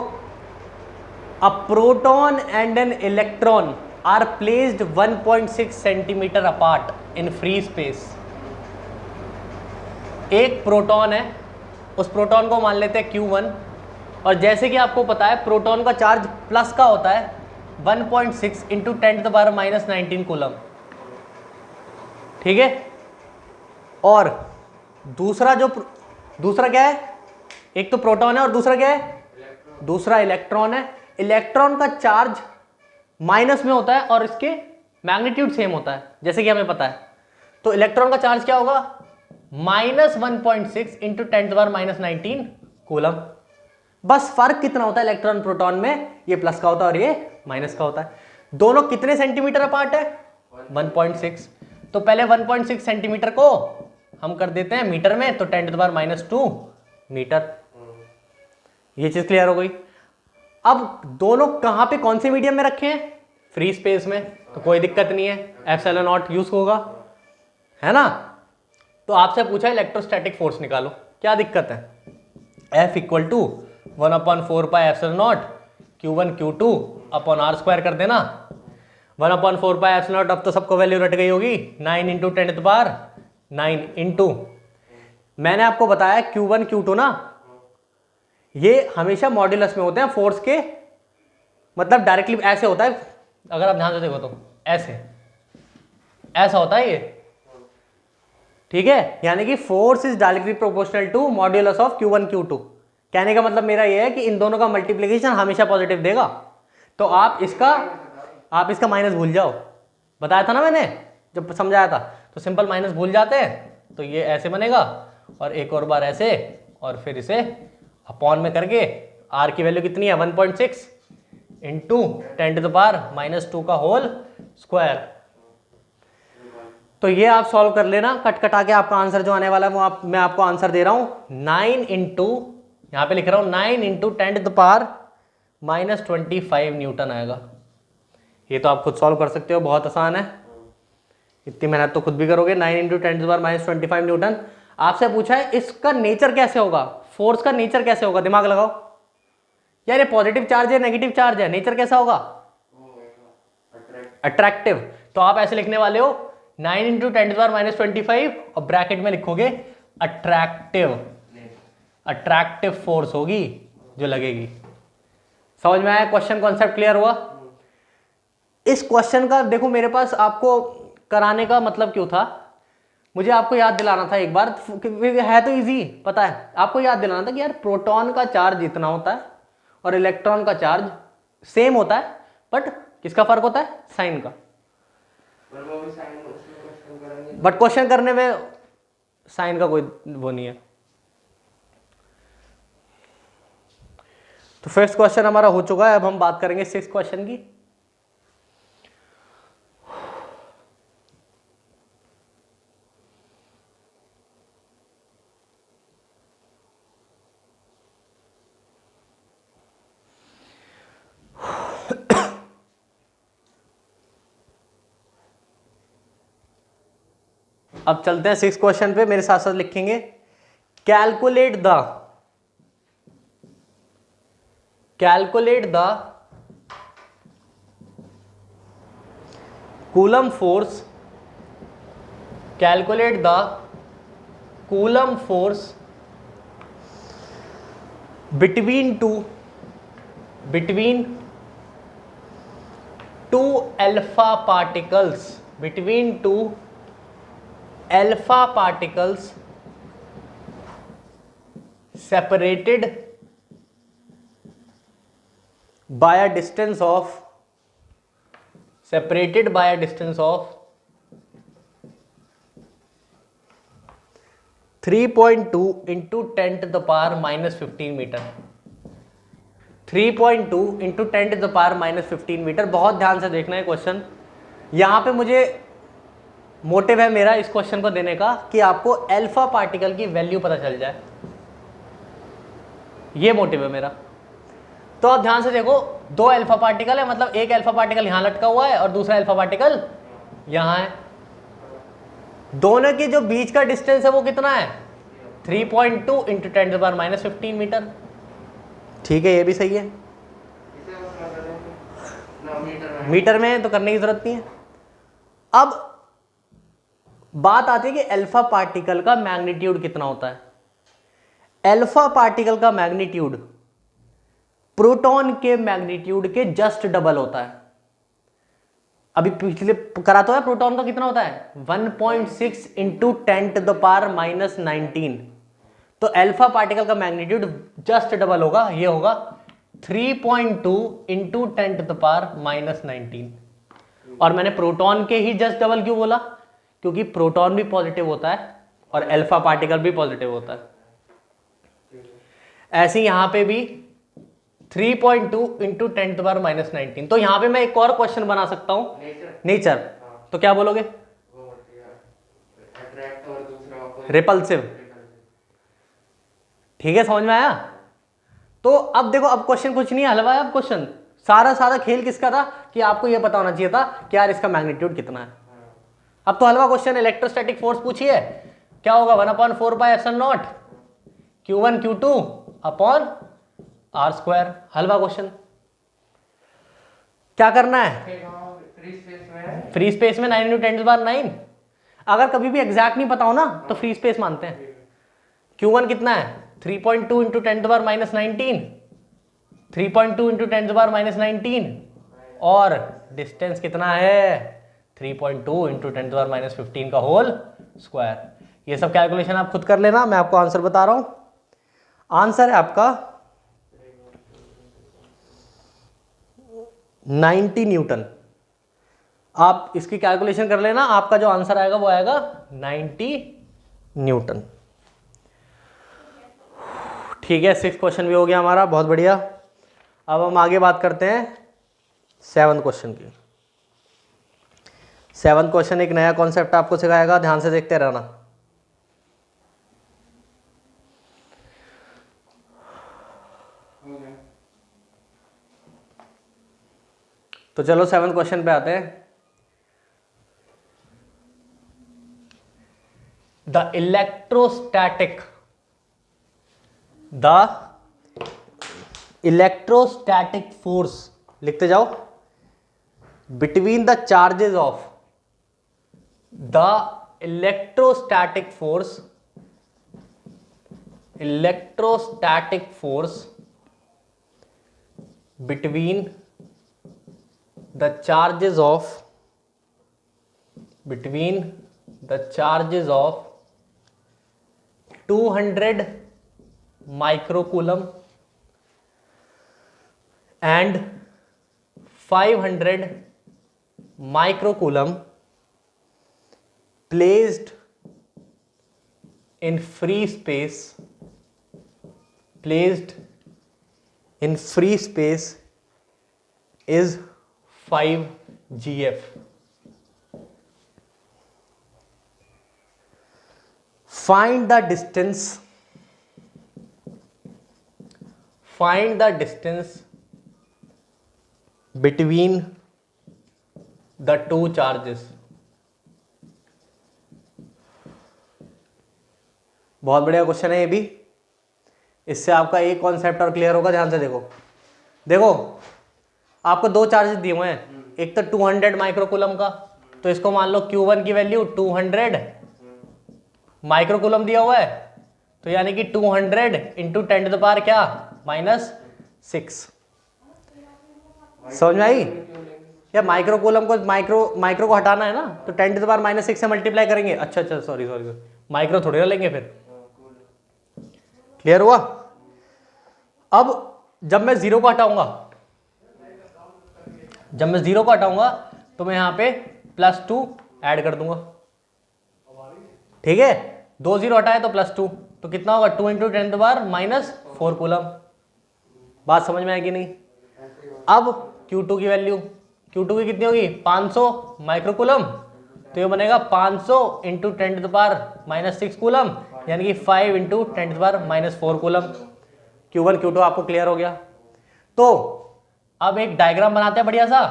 a proton and an electron are placed 1.6 centimetre apart in free space. एक प्रोटॉन है, उस प्रोटॉन को मान लेते हैं Q1 और जैसे कि आपको पता है प्रोटॉन का चार्ज प्लस का होता है 1.6 इंटू 10⁻⁻19 कूलम, ठीक है। और दूसरा क्या है, एक तो प्रोटॉन है और दूसरा क्या है, दूसरा इलेक्ट्रॉन है। इलेक्ट्रॉन का चार्ज माइनस में होता है और इसके मैग्नीट्यूड सेम होता है जैसे कि हमें पता है। तो इलेक्ट्रॉन का चार्ज क्या होगा -1.6 इंटू 10⁻⁻19 कूलम। बस फर्क कितना होता है इलेक्ट्रॉन प्रोटॉन में, ये प्लस का होता है और ये माइनस का होता है। दोनों कितने सेंटीमीटर अपार्ट है? 1.6। तो पहले 1.6 सेंटीमीटर को हम कर देते हैं मीटर में, तो 10⁻⁻² मीटर। ये चीज क्लियर हो गई। अब दोनों कहां पे कौन से मीडियम में रखे हैं? फ्री स्पेस में, तो कोई दिक्कत नहीं है, एप्सिलॉन नॉट यूज होगा, है ना। तो आपसे पूछा इलेक्ट्रोस्टैटिक फोर्स निकालो, क्या दिक्कत है? F = 1/4 pi epsilon naught Q1 Q2 upon r² कर देना। 1/4 पाई एप्सिलॉन नॉट, अब तो सबको वैल्यू रट गई होगी, 9 × 10⁹ इंटू, मैंने आपको बताया Q1 Q2 ना, ये हमेशा मॉड्यूलस में होते हैं फोर्स के, मतलब डायरेक्टली ऐसे होता है, अगर आप ध्यान से देखो तो ऐसा होता है ये, ठीक है। यानी कि force is directly proportional to modulus of Q1 Q2। कहने का मतलब मेरा ये है कि इन दोनों का मल्टीप्लिकेशन हमेशा पॉजिटिव देगा। तो आप इसका माइनस भूल जाओ, बताया था ना मैंने जब समझाया था, तो सिंपल माइनस भूल जाते हैं, तो ये ऐसे बनेगा और एक और बार ऐसे, और फिर इसे अपॉन में करके, आर की वैल्यू कितनी है? 1.6 इंटू 10⁻⁻² का होल स्क्वायर। तो ये आप सॉल्व कर लेना, कट कटा के आपका आंसर जो आने वाला है वो मैं आपको आंसर दे रहा हूं, 9 इंटू, यहां पे लिख रहा हूं 9 × 10⁻⁻25 न्यूटन आएगा। ये तो आप खुद सॉल्व कर सकते हो, बहुत आसान है, इतनी मेहनत तो खुद भी करोगे। 9 × 10⁻⁻25 न्यूटन। आपसे पूछा है इसका नेचर कैसे होगा, फोर्स का नेचर कैसे होगा, दिमाग लगाओ यार, ये पॉजिटिव चार्ज है नेगेटिव चार्ज है, नेचर कैसा होगा? अट्रैक्टिव। तो आप ऐसे लिखने वाले हो 9 × 10⁻⁻25 और ब्रैकेट में लिखोगे अट्रैक्टिव फोर्स होगी जो लगेगी। समझ में आया? क्वेश्चन कॉन्सेप्ट क्लियर हुआ? इस क्वेश्चन का देखो, मेरे पास आपको कराने का मतलब क्यों था, मुझे आपको याद दिलाना था एक बार, है तो इजी, पता है, आपको याद दिलाना था कि यार प्रोटॉन का चार्ज इतना होता है और इलेक्ट्रॉन का चार्ज सेम होता है, बट किसका फर्क होता है? साइन का। बट क्वेश्चन करने में साइन का कोई वो नहीं है। तो फर्स्ट क्वेश्चन हमारा हो चुका है, अब हम बात करेंगे 6th क्वेश्चन की। अब चलते हैं 6th क्वेश्चन पे, मेरे साथ साथ लिखेंगे calculate the coulomb force, calculate the coulomb force between two alpha particles separated by a distance of 3.2 into 10⁻⁻15 metre. 3.2 into 10⁻⁻15 metre. बहुत ध्यान से देखना है क्वेश्चन, यहां पे मुझे मोटिव है मेरा इस क्वेश्चन को देने का कि आपको अल्फा पार्टिकल की वैल्यू पता चल जाए, ये मोटिव है मेरा। तो आप ध्यान से देखो, दो अल्फा पार्टिकल है, मतलब एक अल्फा पार्टिकल यहां लटका हुआ है और दूसरा अल्फा पार्टिकल यहां है। दोनों के जो बीच का डिस्टेंस है वो कितना है? 3.2 into 10⁻⁻15 मीटर। ठीक है, ये भी सही है, मीटर में तो करने की जरूरत नहीं है। अब बात आती है कि अल्फा पार्टिकल का मैग्नीट्यूड कितना होता है। अल्फा पार्टिकल का मैग्नीट्यूड प्रोटॉन के मैग्नीट्यूड के जस्ट डबल होता है। अभी पिछले करा तो है, प्रोटॉन का कितना होता है? 1.6 into 10⁻⁻19। तो अल्फा पार्टिकल का मैग्नीट्यूड जस्ट डबल होगा, ये होगा 3.2 into 10⁻⁻19। और मैंने प्रोटॉन के ही जस्ट डबल क्यों बोला? क्योंकि प्रोटॉन भी पॉजिटिव होता है और अल्फा पार्टिकल भी पॉजिटिव होता है। ऐसे यहां पे भी 3.2 इंटू 10⁻⁻19। तो यहाँ पे मैं एक और क्वेश्चन बना सकता हूँ नेचर। नेचर। तो क्या बोलोगे? वो होती है अट्रैक्ट और दूसरा opposite। रिपल्सिव। ठीक है, समझ में आया? तो अब देखो, अब क्वेश्चन कुछ नहीं हलवा है। अब क्वेश्चन सारा खेल किसका था कि आपको यह पता होना चाहिए था कि यार इसका मैग्नीट्यूड कितना है। अब तो हलवा क्वेश्चन। इलेक्ट्रोस्टैटिक फोर्स पूछी है, क्या होगा? 1/4πε0 Q1 Q2 अपॉन R²। हलवा क्वेश्चन। क्या करना है? फ्री स्पेस में है। फ्री स्पेस में 9 × 10⁻9। अगर कभी भी एग्जैक्ट नहीं पता हो ना तो फ्री स्पेस मानते हैं। Q1 कितना है? 3.2 इंटू 10⁻19। 3.2 इंटू 10⁻19 और डिस्टेंस कितना है? 3.2 इंटू 10⁻15 का होल स्क्वायर। ये सब कैलकुलेशन आप खुद कर लेना, मैं आपको आंसर बता रहा हूं। आंसर है आपका 90 न्यूटन। आप इसकी कैलकुलेशन कर लेना, आपका जो आंसर आएगा वो आएगा 90 न्यूटन। ठीक है, 6th क्वेश्चन भी हो गया हमारा, बहुत बढ़िया। अब हम आगे बात करते हैं 7th क्वेश्चन की। 7th क्वेश्चन एक नया कॉन्सेप्ट आपको सिखाएगा, ध्यान से देखते रहना। तो चलो 7th क्वेश्चन पे आते हैं। द इलेक्ट्रोस्टैटिक फोर्स, लिखते जाओ, between the charges of the electrostatic force between the charges of 200 microcoulomb and 500 microcoulomb placed in free space is 5 GF. Find the distance between the two charges. बहुत बढ़िया question है ये भी। इससे आपका एक कॉन्सेप्ट और क्लियर होगा। ध्यान से देखो आपको दो चार्जेस दिए हुए हैं, एक तो 200 माइक्रोकूलम का, तो इसको मान लो Q1 की वैल्यू 200 माइक्रोकूलम दिया हुआ है, तो यानी कि 200 इंटू 10⁻⁻ क्या? -6। समझ में आई? या माइक्रोकूलम को माइक्रो को हटाना है ना, तो 10⁻⁻6 से मल्टीप्लाई करेंगे। अच्छा सॉरी माइक्रो थोड़ी ना लेंगे फिर। क्लियर हुआ? अब जब मैं जीरो को हटाऊंगा तो मैं यहां पे +2 ऐड कर दूंगा। ठीक है, 2 0 हटाए तो +2, तो कितना होगा? 2 इंटू 10⁻⁻4 कूलम। बात समझ में आएगी नहीं? अब Q2 की वैल्यू, Q2 की कितनी होगी? 500 माइक्रोकूलम, तो ये बनेगा 500 इंटू 10⁻⁻6 कूलम, यानी कि 5 इंटू 10⁻⁻4 कूलम। Q1 Q2 आपको क्लियर हो गया। तो अब एक डायग्राम बनाते हैं बढ़िया सा।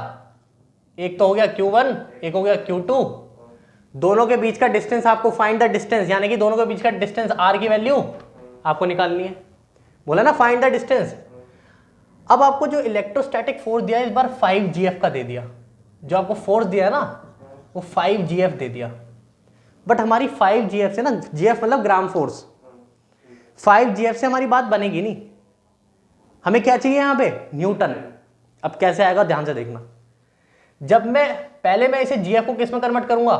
एक तो हो गया Q1, एक हो गया Q2। दोनों के बीच का डिस्टेंस आपको फाइंड द डिस्टेंस, यानी कि दोनों के बीच का डिस्टेंस R की वैल्यू आपको निकालनी है। बोला ना फाइंड द डिस्टेंस। अब आपको जो इलेक्ट्रोस्टैटिक फोर्स दिया है, इस बार 5 GF का दे दिया। जो आपको फोर्स दिया है ना, वो 5 GF दे दिया। बट हमारी 5 GF से ना, GF मतलब ग्राम फोर्स, 5 GF से हमारी बात बनेगी नहीं। हमें क्या चाहिए यहाँ पे? न्यूटन। अब कैसे आएगा ध्यान से देखना। जब मैं इसे GF को किस में कन्वर्ट करूंगा?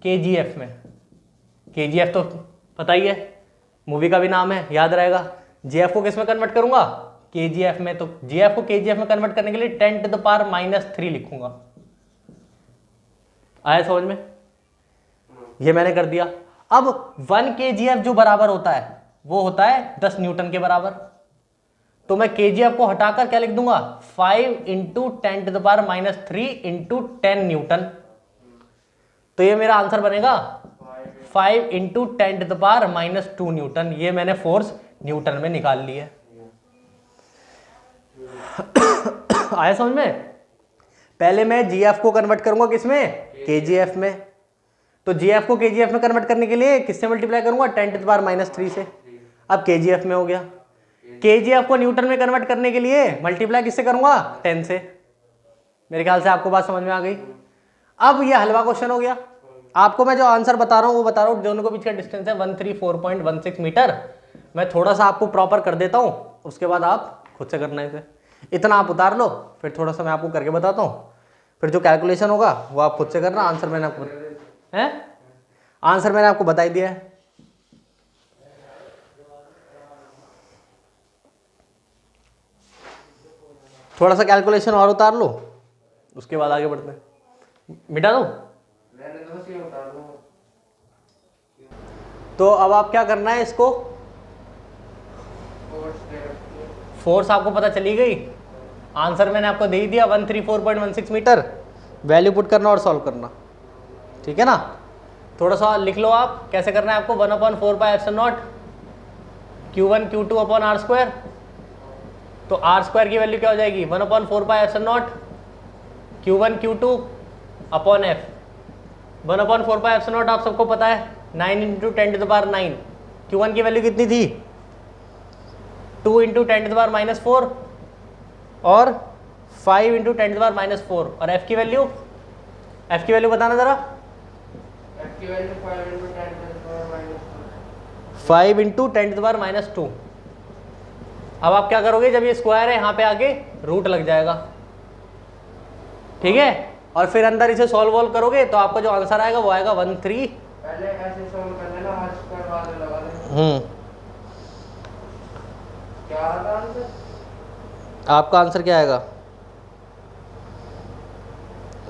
KGF में। KGF तो पता ही है, मूवी का भी नाम है, याद रहेगा। GF को किस में कन्वर्ट करूंगा? KGF में। तो GF को KGF में कन्वर्ट करने के लिए 10⁻³ लिखूंगा। आया समझ में? ये मैंने कर दिया। अब 1 KGF जो बराबर होता है वो होता है 10 न्यूटन के बराबर। तो मैं kgf को हटाकर क्या लिख दूंगा 5 इंटू 10⁻³ इंटू 10 न्यूटन। तो ये मेरा आंसर बनेगा 5 इंटू 10⁻² न्यूटन। ये मैंने फोर्स न्यूटन में निकाल ली है। आया समझ में? पहले मैं जीएफ को कन्वर्ट करूंगा किसमें, केजीएफ में। तो जीएफ को केजीएफ में कन्वर्ट करने के लिए किससे मल्टीप्लाई करूंगा 10⁻³ से। अब केजीएफ में हो गया। केजीएफ को न्यूटन में कन्वर्ट करने के लिए मल्टीप्लाई किससे करूंगा 10 से। मेरे ख्याल से आपको बात समझ में आ गई। अब ये हलवा क्वेश्चन हो गया। आपको मैं जो आंसर बता रहा हूँ वो बता रहा हूँ, दोनों के बीच का डिस्टेंस है 134.16 मीटर। मैं थोड़ा सा आपको प्रॉपर कर देता हूँ, उसके बाद आप खुद से करना है इसे। इतना आप उतार लो, फिर थोड़ा सा मैं आपको करके बताता हूँ, फिर जो कैलकुलेशन होगा वो आप खुद से करना। आंसर मैंने आपको आंसर मैंने आपको बता ही दिया है। थोड़ा सा कैलकुलेशन और उतार लो, उसके बाद आगे बढ़ते हैं। मिटा दो। तो अब आप क्या करना है, इसको फोर्स आपको पता चली गई, आंसर मैंने आपको दे ही दिया 134.16 मीटर। वैल्यू पुट करना और सॉल्व करना, ठीक है ना। थोड़ा सा लिख लो आप, कैसे करना है आपको। 1/4πε0 Q1 Q2 अपॉन r²। तो r² की वैल्यू क्या हो जाएगी 1/4πε0 Q1 Q2 अपॉन f। 1/4πε0 आप सबको पता है 9 इंटू 10⁹। Q1 की वैल्यू कितनी थी 2 इंटू 10⁻⁴ और 5 इंटू 10⁻⁴। और f की वैल्यू बताना जरा। f की वैल्यू 5 इंटू 10⁻²। अब आप क्या करोगे, जब ये स्क्वायर है यहाँ पे आके रूट लग जाएगा, ठीक है। और फिर अंदर इसे सॉल्व करोगे तो आपका जो आंसर आएगा वो आएगा 13। पहले ऐसे सॉल्व कर लेना, r² बाद में लगा देना। क्या आता आंसर? आपका आंसर क्या आएगा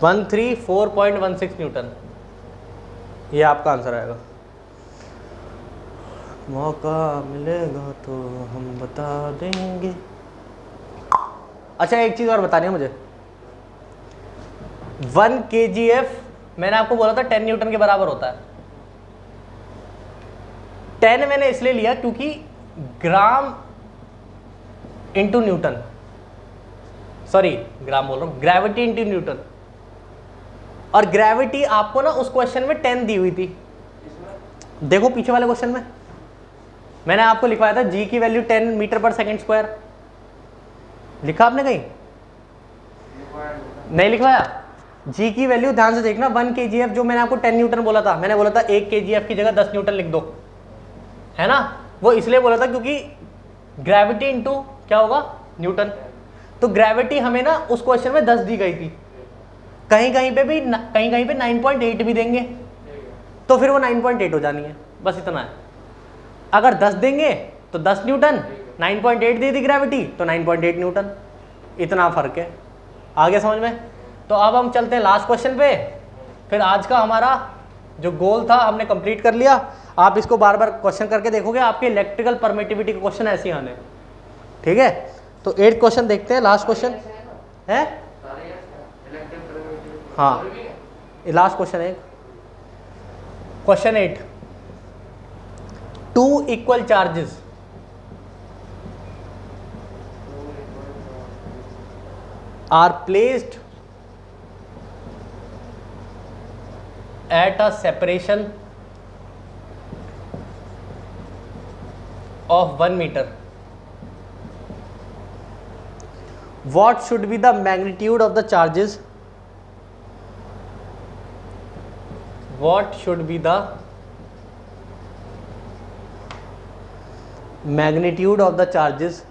134.16 न्यूटन। ये आपका आंसर आएगा। मौका मिलेगा तो हम बता देंगे। अच्छा, एक चीज और बतानी है मुझे। 1 kgf मैंने आपको बोला था 10 न्यूटन के बराबर होता है। 10 मैंने इसलिए लिया क्योंकि ग्राम इंटू न्यूटन, सॉरी ग्राम बोल रहा हूं, ग्रेविटी इंटू न्यूटन। और ग्रेविटी आपको ना उस क्वेश्चन में 10 दी हुई थी। देखो पीछे वाले क्वेश्चन में मैंने आपको लिखवाया था जी की वैल्यू 10 मीटर पर सेकंड स्क्वायर। लिखा आपने कहीं? नहीं लिखवाया। जी की वैल्यू ध्यान से देखना 1 kgf, जो मैंने आपको 10 न्यूटन बोला था, मैंने बोला था 1 kgf की जगह 10 न्यूटन लिख दो, है ना। वो इसलिए बोला था क्योंकि ग्रेविटी इंटू क्या होगा न्यूटन। तो ग्रेविटी हमें ना उस क्वेश्चन में 10 दी गई थी। कहीं कहीं पे 9.8 भी देंगे, तो फिर वो 9.8 हो जानी है, बस इतना है। अगर 10 देंगे तो 10 न्यूटन, 9.8 दे दी ग्रेविटी तो 9.8 न्यूटन। इतना फर्क है। आगे समझ में? तो अब हम चलते हैं लास्ट क्वेश्चन पे। फिर आज का हमारा जो गोल था हमने कंप्लीट कर लिया। आप इसको बार बार क्वेश्चन करके देखोगे, आपके इलेक्ट्रिकल परमिटिविटी के क्वेश्चन ऐसे ही आने, ठीक है। तो 8 क्वेश्चन देखते हैं। लास्ट क्वेश्चन है, हाँ लास्ट क्वेश्चन है question 8। 2 equal charges are placed at a separation of 1 meter. What should be the magnitude of the charges? What should be the magnitude of the charges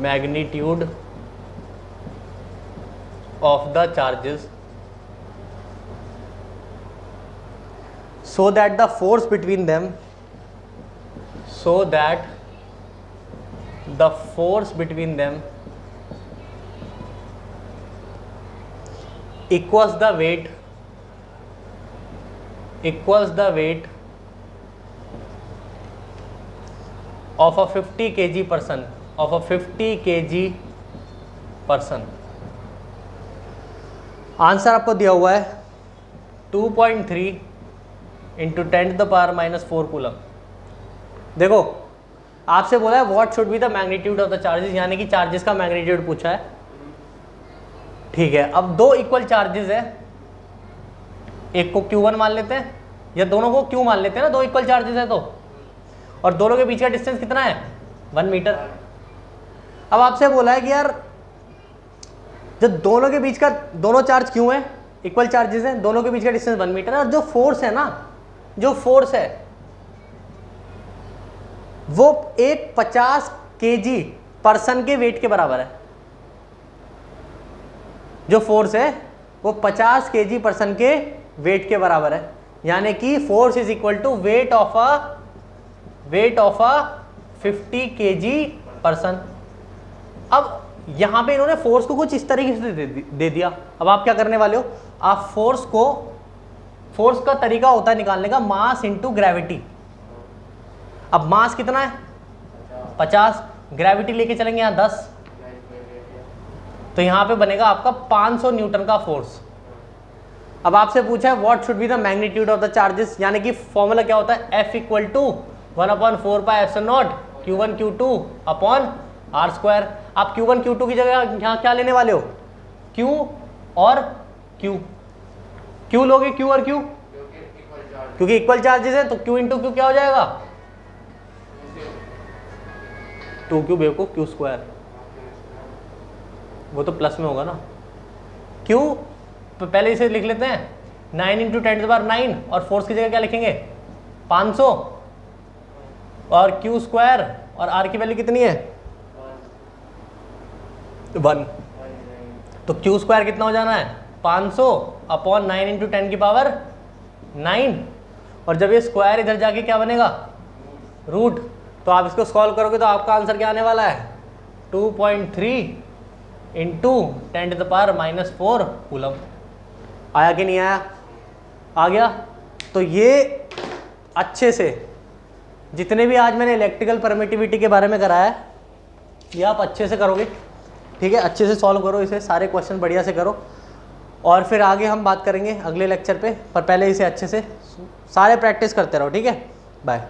magnitude of the charges so that the force between them equals the weight of a 50 kg person, of a 50 kg person. Answer आपको दिया हुआ है 2.3 into 10⁻⁴ coulomb. देखो आपसे बोला है what should be the magnitude of the charges, यानी कि चार्जेस का मैग्नीट्यूड पूछा है। ठीक है, अब दो इक्वल चार्जेस है, एक को Q1 मान लेते हैं या दोनों को Q मान लेते हैं ना, दो इक्वल चार्जेस है तो, और दोनों के बीच का डिस्टेंस कितना है 1 मीटर। अब आपसे बोला है कि यार जब दोनों के बीच का, दोनों चार्ज क्यों है, इक्वल चार्जेस हैं, दोनों के बीच का डिस्टेंस 1 मीटर है, और जो फोर्स है ना, जो फोर्स है वो एक 50 kg पर्सन के वेट के बराबर है। जो फोर्स है वो 50 kg पर्सन के वेट के बराबर है, यानी कि force is equal to weight of a 50 kg person. अब यहां पे इन्होंने फोर्स को कुछ इस तरीके से दे दिया। अब आप क्या करने वाले हो, आप फोर्स का तरीका होता है निकालने का मास इंटू ग्रेविटी। अब मास कितना है 50, ग्रेविटी लेके चलेंगे यहाँ 10, तो यहाँ पे बनेगा आपका 500 न्यूटन का फोर्स। अब आपसे पूछा है what should be the magnitude of the charges, यानी कि फॉर्मूला क्या होता है F equal to 1/4πε0 Q1 Q2 upon R²। आप Q1 Q2 की जगह यहाँ क्या लेने वाले हो, Q और Q। Q लोगे Q और Q, क्योंकि इक्वल चार्जेस है तो Q इंटू Q क्या हो जाएगा 2Q बेवकूफ, Q², वो तो प्लस में होगा ना। Q पहले इसे लिख लेते हैं 9 इंटू 10⁹, और फोर्स की जगह क्या लिखेंगे 500, और Q² और R की वैल्यू कितनी है 1, तो Q² कितना हो जाना है 500 अपॉन 9 इंटू 10⁹, और जब ये स्क्वायर इधर जाके क्या बनेगा रूट, तो आप इसको सॉल्व करोगे तो आपका आंसर क्या आने वाला है 2.3 इंटू 10⁻⁴ कूलम। आया कि नहीं आया, आ गया। तो ये अच्छे से जितने भी आज मैंने इलेक्ट्रिकल परमिटिविटी के बारे में कराया है ये आप अच्छे से करोगे, ठीक है, अच्छे से सॉल्व करो इसे, सारे क्वेश्चन बढ़िया से करो, और फिर आगे हम बात करेंगे अगले लेक्चर पे, पर पहले इसे अच्छे से सारे प्रैक्टिस करते रहो, ठीक है। बाय।